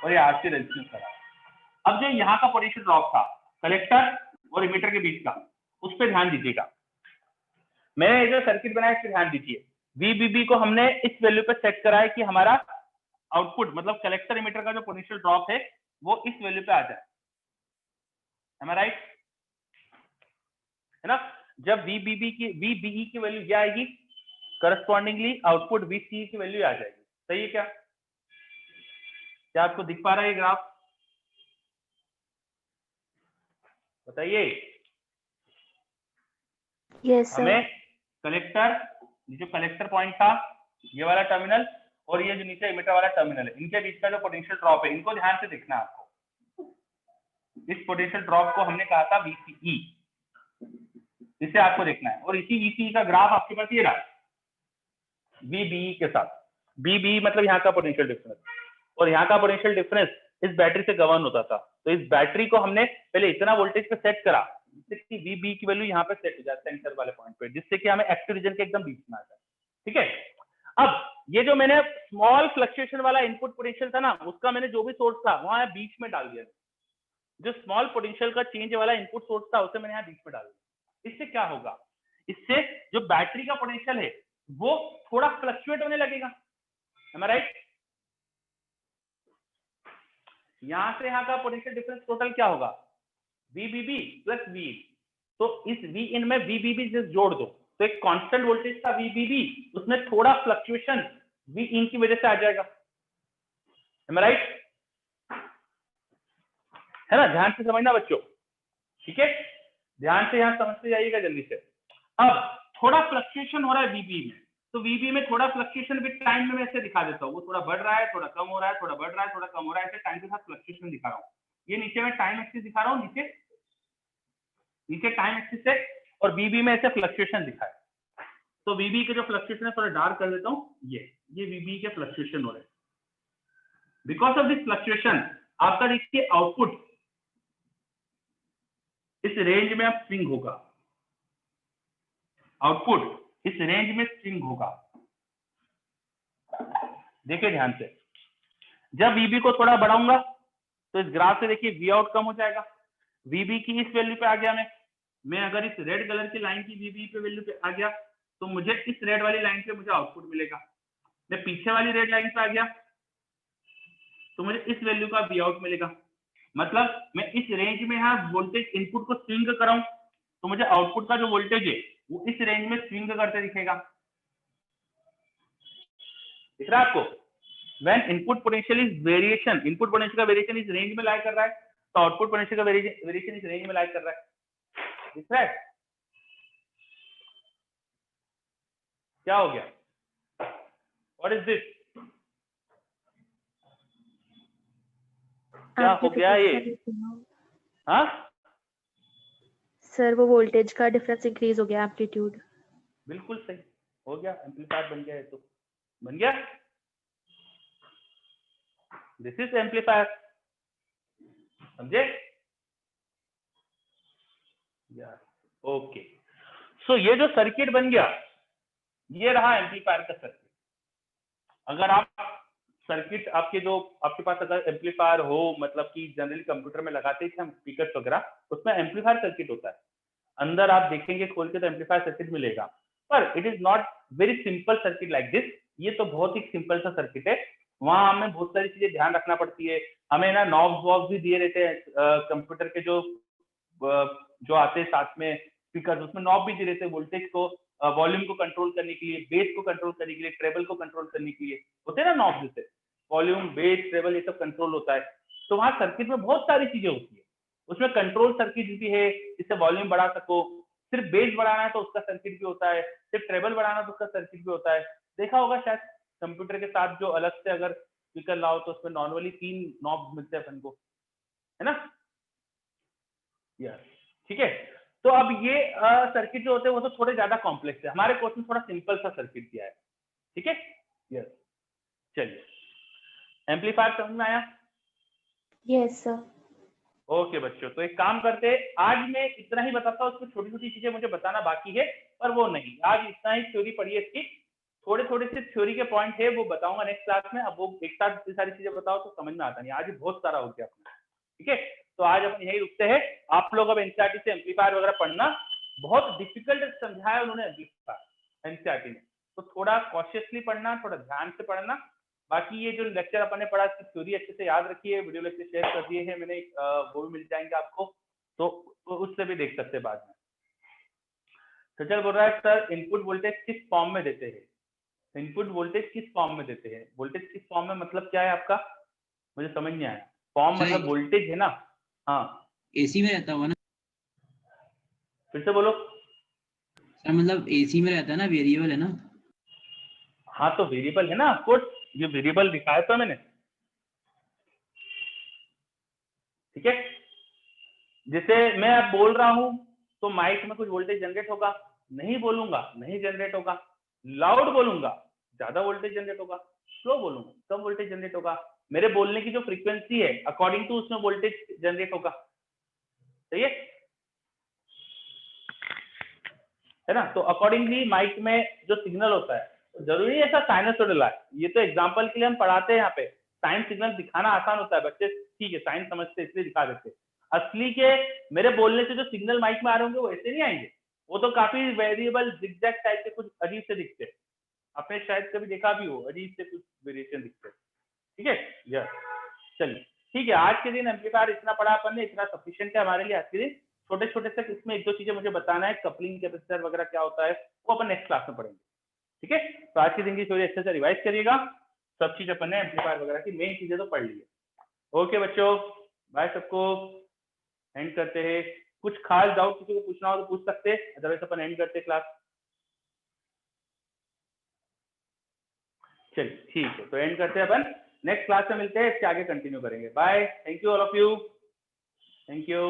और ये RC रेजिस्टेंस लगा. अब जो यहाँ का पोटेंशियल ड्रॉप था कलेक्टर और इमीटर के बीच का, उस पर ध्यान दीजिएगा. मैंने जो सर्किट बनाया इस पर ध्यान दीजिए. VBB को हमने इस वैल्यू पे सेट करा है कि हमारा आउटपुट मतलब कलेक्टर इमीटर का जो पोटेंशियल ड्रॉप है वो इस वैल्यू पे आ जाए. Am I right? है ना. जब VBE की वैल्यू क्या आएगी, करस्पॉन्डिंगली आउटपुट VCE की वैल्यू आ जाएगी. सही है क्या? क्या आपको दिख पा रहा है ये ग्राफ? बताइए. Yes sir. हमें कलेक्टर, जो कलेक्टर पॉइंट था ये वाला टर्मिनल और ये जो नीचे इमीटर वाला टर्मिनल है, इनके बीच का जो पोटेंशियल ड्रॉप है, इनको ध्यान से देखना है आपको. इस पोटेंशियल ड्रॉप को हमने कहा था VCE, इसे आपको देखना है. और इसी VCE का ग्राफ आपके पास ये रहा VBE के साथ. VBE मतलब यहाँ का पोटेंशियल डिफरेंस, और यहाँ का पोटेंशियल डिफरेंस इस बैटरी से गवर्न होता था. तो इस बैटरी को हमने पहले इतना वोल्टेज पे सेट करा जिससे कि VBE की वैल्यू यहाँ पे सेट हो जाए सेंटर वाले पॉइंट पे, जिससे कि हमें एक्टिव रीजन के एकदम बीच में आ जाए. ठीक है. अब ये जो मैंने स्मॉल फ्लक्चुएशन वाला इनपुट पोटेंशियल था ना, उसका मैंने जो भी सोर्स था वहां बीच में डाल दिया. जो स्मॉल पोटेंशियल का चेंज वाला इनपुट सोर्स था उसे मैंने यहाँ बीच में डाल दिया. इससे क्या होगा, इससे जो बैटरी का पोटेंशियल है वो थोड़ा फ्लक्चुएट होने लगेगा. Am I right? यहां से यहाँ का पोटेंशियल डिफरेंस टोटल क्या होगा, VBB प्लस VE. तो इस Vin में VBB से जोड़ दो तो एक कांस्टेंट वोल्टेज था VBB, उसमें थोड़ा फ्लक्चुएशन Vin की वजह से आ जाएगा. Am I right? है ना. ध्यान से समझना बच्चों. ठीक है, ध्यान से यहाँ समझते जाइएगा जल्दी से. अब थोड़ा फ्लक्चुएशन हो रहा है VB में, तो VB में थोड़ा फ्लक्चुएशन विद टाइम में मैं ऐसे दिखा देता हूँ. वो थोड़ा बढ़ रहा है, थोड़ा कम हो रहा है, थोड़ा बढ़ रहा है, थोड़ा कम हो रहा है, ऐसे टाइम के साथ फ्लक्चुएशन दिखा रहा हूँ. ये नीचे में टाइम एक्सिस दिखा रहा हूँ, नीचे टाइम एक्सिस है, और VB में ऐसे फ्लक्चुएशन दिखा है. तो VB के जो फ्लक्चुएशन है थोड़ा डार्क कर देता हूँ. ये VB के फ्लक्चुएशन हो रहे हैं. बिकॉज ऑफ दिस फ्लक्चुएशन आपका देखिए आउटपुट इस रेंज में अब स्विंग होगा. आउटपुट इस रेंज में स्विंग होगा. देखिए ध्यान से, जब VB को थोड़ा बढ़ाऊंगा तो इस ग्राफ से देखिए V आउट कम हो जाएगा. VB की इस वैल्यू पे आ गया मैं अगर इस रेड कलर की लाइन की VB पे वैल्यू पे आ गया तो मुझे इस रेड वाली लाइन पे मुझे आउटपुट मिलेगा. मैं पीछे वाली रेड लाइन पे आ गया तो मुझे इस वैल्यू का V आउट मिलेगा. मतलब मैं इस रेंज में यहाँ वोल्टेज इनपुट को स्विंग कराऊं तो मुझे आउटपुट का जो वोल्टेज है वो इस रेंज में स्विंग करते दिखेगा. दिख रहा है आपको? When input potential is variation, input potential का वेरिएशन इस रेंज में लाई कर रहा है तो आउटपुट पोटेंशियल का वेरिएशन इस रेंज में लाई कर रहा है. दिख रहा है? क्या हो गया? What is this? क्या हो गया ये? हाँ सर वो वोल्टेज का डिफरेंस इंक्रीज हो गया, एम्पलीट्यूड। बिल्कुल सही हो गया, एम्पलीफायर बन गया है तो बन गया। दिस इज एम्पलीफायर, समझे? ओके, सो ये जो सर्किट बन गया ये रहा एम्पलीफायर का सर्किट। अगर आप सर्किट आपके जो आपके पास अगर एम्पलीफायर हो, मतलब कि जनरली कंप्यूटर में लगाते थे हम स्पीकर वगैरह, उसमें एम्पलीफायर सर्किट होता है। अंदर आप देखेंगे खोल के तो एम्पलीफायर सर्किट मिलेगा, पर it is not very simple circuit like this. ये तो बहुत ही सिंपल सा सर्किट है। वहां हमें बहुत सारी चीजें ध्यान रखना पड़ती है। हमें ना नॉब्स वॉब्स भी दिए रहते हैं कंप्यूटर के जो आते हैं साथ में स्पीकर, उसमें नॉब भी दिए रहते हैं वोल्टेज को, वॉल्यूम को कंट्रोल करने के लिए, बेस को कंट्रोल करने के लिए, ट्रेबल को कंट्रोल करने के लिए होते हैं ना नॉब, जैसे वॉल्यूम, बेस, ट्रेबल, ये सब कंट्रोल होता है। तो वहां सर्किट में बहुत सारी चीजें होती है। उसमें कंट्रोल सर्किट भी है जिससे वॉल्यूम बढ़ा सको, सिर्फ बेस बढ़ाना है तो उसका सर्किट भी होता है, सिर्फ ट्रेबल बढ़ाना तो उसका सर्किट भी होता है। देखा होगा शायद कंप्यूटर के साथ जो अलग से अगर स्पीकर लाओ तो उसमें नॉर्मली 3 नॉब मिलते हैं अपन को, है ना? यस, ठीक है। तो अब ये सर्किट जो होते हैं वो तो थोड़े ज्यादा कॉम्प्लेक्स है, हमारे कोर्स में थोड़ा सिंपल सा सर्किट दिया है, ठीक है? यस, चलिए, एम्पलीफायर समझ में आया? Yes sir. ओके बच्चों, तो एक काम करते हैं, आज मैं इतना ही बताता हूँ, उसमें छोटी छोटी चीजें मुझे बताना बाकी है, पर वो नहीं, आज इतना ही थ्योरी पढ़िए इसकी। थोड़े थोड़े से थ्योरी के पॉइंट है वो बताऊंगा नेक्स्ट क्लास में। अब वो एक साथ इतनी सारी चीजें बताओ तो समझ में आता नहीं, आज बहुत सारा हो गया अपना, ठीक है? तो आज अपन यही रुकते हैं। आप लोग अब एनसीईआरटी से एम्पलीफायर वगैरह पढ़ना, बहुत डिफिकल्ट समझाया उन्होंने एम्पलीफायर एनसीईआरटी में, तो थोड़ा कॉशियसली पढ़ना, थोड़ा ध्यान से पढ़ना। बाकी ये जो लेक्चर अपन ने पढ़ा इसकी थ्योरी अच्छे से याद रखिए, वीडियो लेक्चर शेयर कर दिए हैं मैंने, वो भी मिल जाएंगे आपको, तो उससे भी देख सकते हैं बाद में। सचल बोल रहा है सर इनपुट वोल्टेज किस फॉर्म में देते हैं? इनपुट वोल्टेज किस फॉर्म में देते हैं? वोल्टेज किस फॉर्म में मतलब क्या है आपका? मुझे समझ नहीं आया। फॉर्म मतलब वोल्टेज है ना? हाँ, एसी में रहता हुआ ना फिर से बोलो। सर, मतलब एसी में रहता है ना, वेरिएबल है ना? हाँ तो वेरिएबल है ना, ऑफकोर्स, ये वेरिएबल दिखाया था मैंने, ठीक है? जैसे मैं अब बोल रहा हूं तो माइक में कुछ वोल्टेज जनरेट होगा, नहीं बोलूंगा नहीं जनरेट होगा, लाउड बोलूंगा ज्यादा वोल्टेज जनरेट होगा, स्लो बोलूंगा कम वोल्टेज जनरेट होगा। मेरे बोलने की जो फ्रीक्वेंसी है अकॉर्डिंग टू उसमें वोल्टेज जनरेट होगा, सही है ना? तो अकॉर्डिंगली माइक में जो सिग्नल होता है, तो जरूरी ऐसा साइनसोइडल है, ये तो एग्जांपल के लिए हम पढ़ाते हैं, यहाँ पे साइन सिग्नल दिखाना आसान होता है, बच्चे ठीक है साइन समझते हैं इसलिए दिखा देते हैं। असली के मेरे बोलने से जो सिग्नल माइक में आ रहे होंगे वो ऐसे नहीं आएंगे, वो तो काफी वेरिएबल जिगजैग टाइप के कुछ अजीब से दिखते हैं, आपने शायद कभी देखा भी हो, अजीब से कुछ वेरिएशन दिखते हैं, ठीक है? यस, चलिए ठीक है, आज के दिन एम्पलीफायर इतना पढ़ा अपन ने, इतना सफिशिएंट है हमारे लिए आज के दिन। छोटे छोटे से इसमें एक दो चीजें मुझे बताना है, कपलिंग कैपेसिटर वगैरह क्या होता है वो अपन नेक्स्ट क्लास में पढ़ेंगे, ठीक है? तो आज के दिन की थोड़ी अच्छे से रिवाइज करिएगा, सब चीज अपन ने एम्पलीफायर वगैरह की मेन चीजें तो पढ़ ली है। ओके बच्चों, बाय सबको, एंड करते हैं। कुछ खास डाउट किसी को पूछना हो तो पूछ सकते हैं, अदरवाइज अपन एंड करते हैं क्लास। चलिए ठीक है, तो एंड करते हैं अपन, नेक्स्ट क्लास में मिलते हैं, इसके आगे कंटिन्यू करेंगे। Bye, thank you all of you, thank you.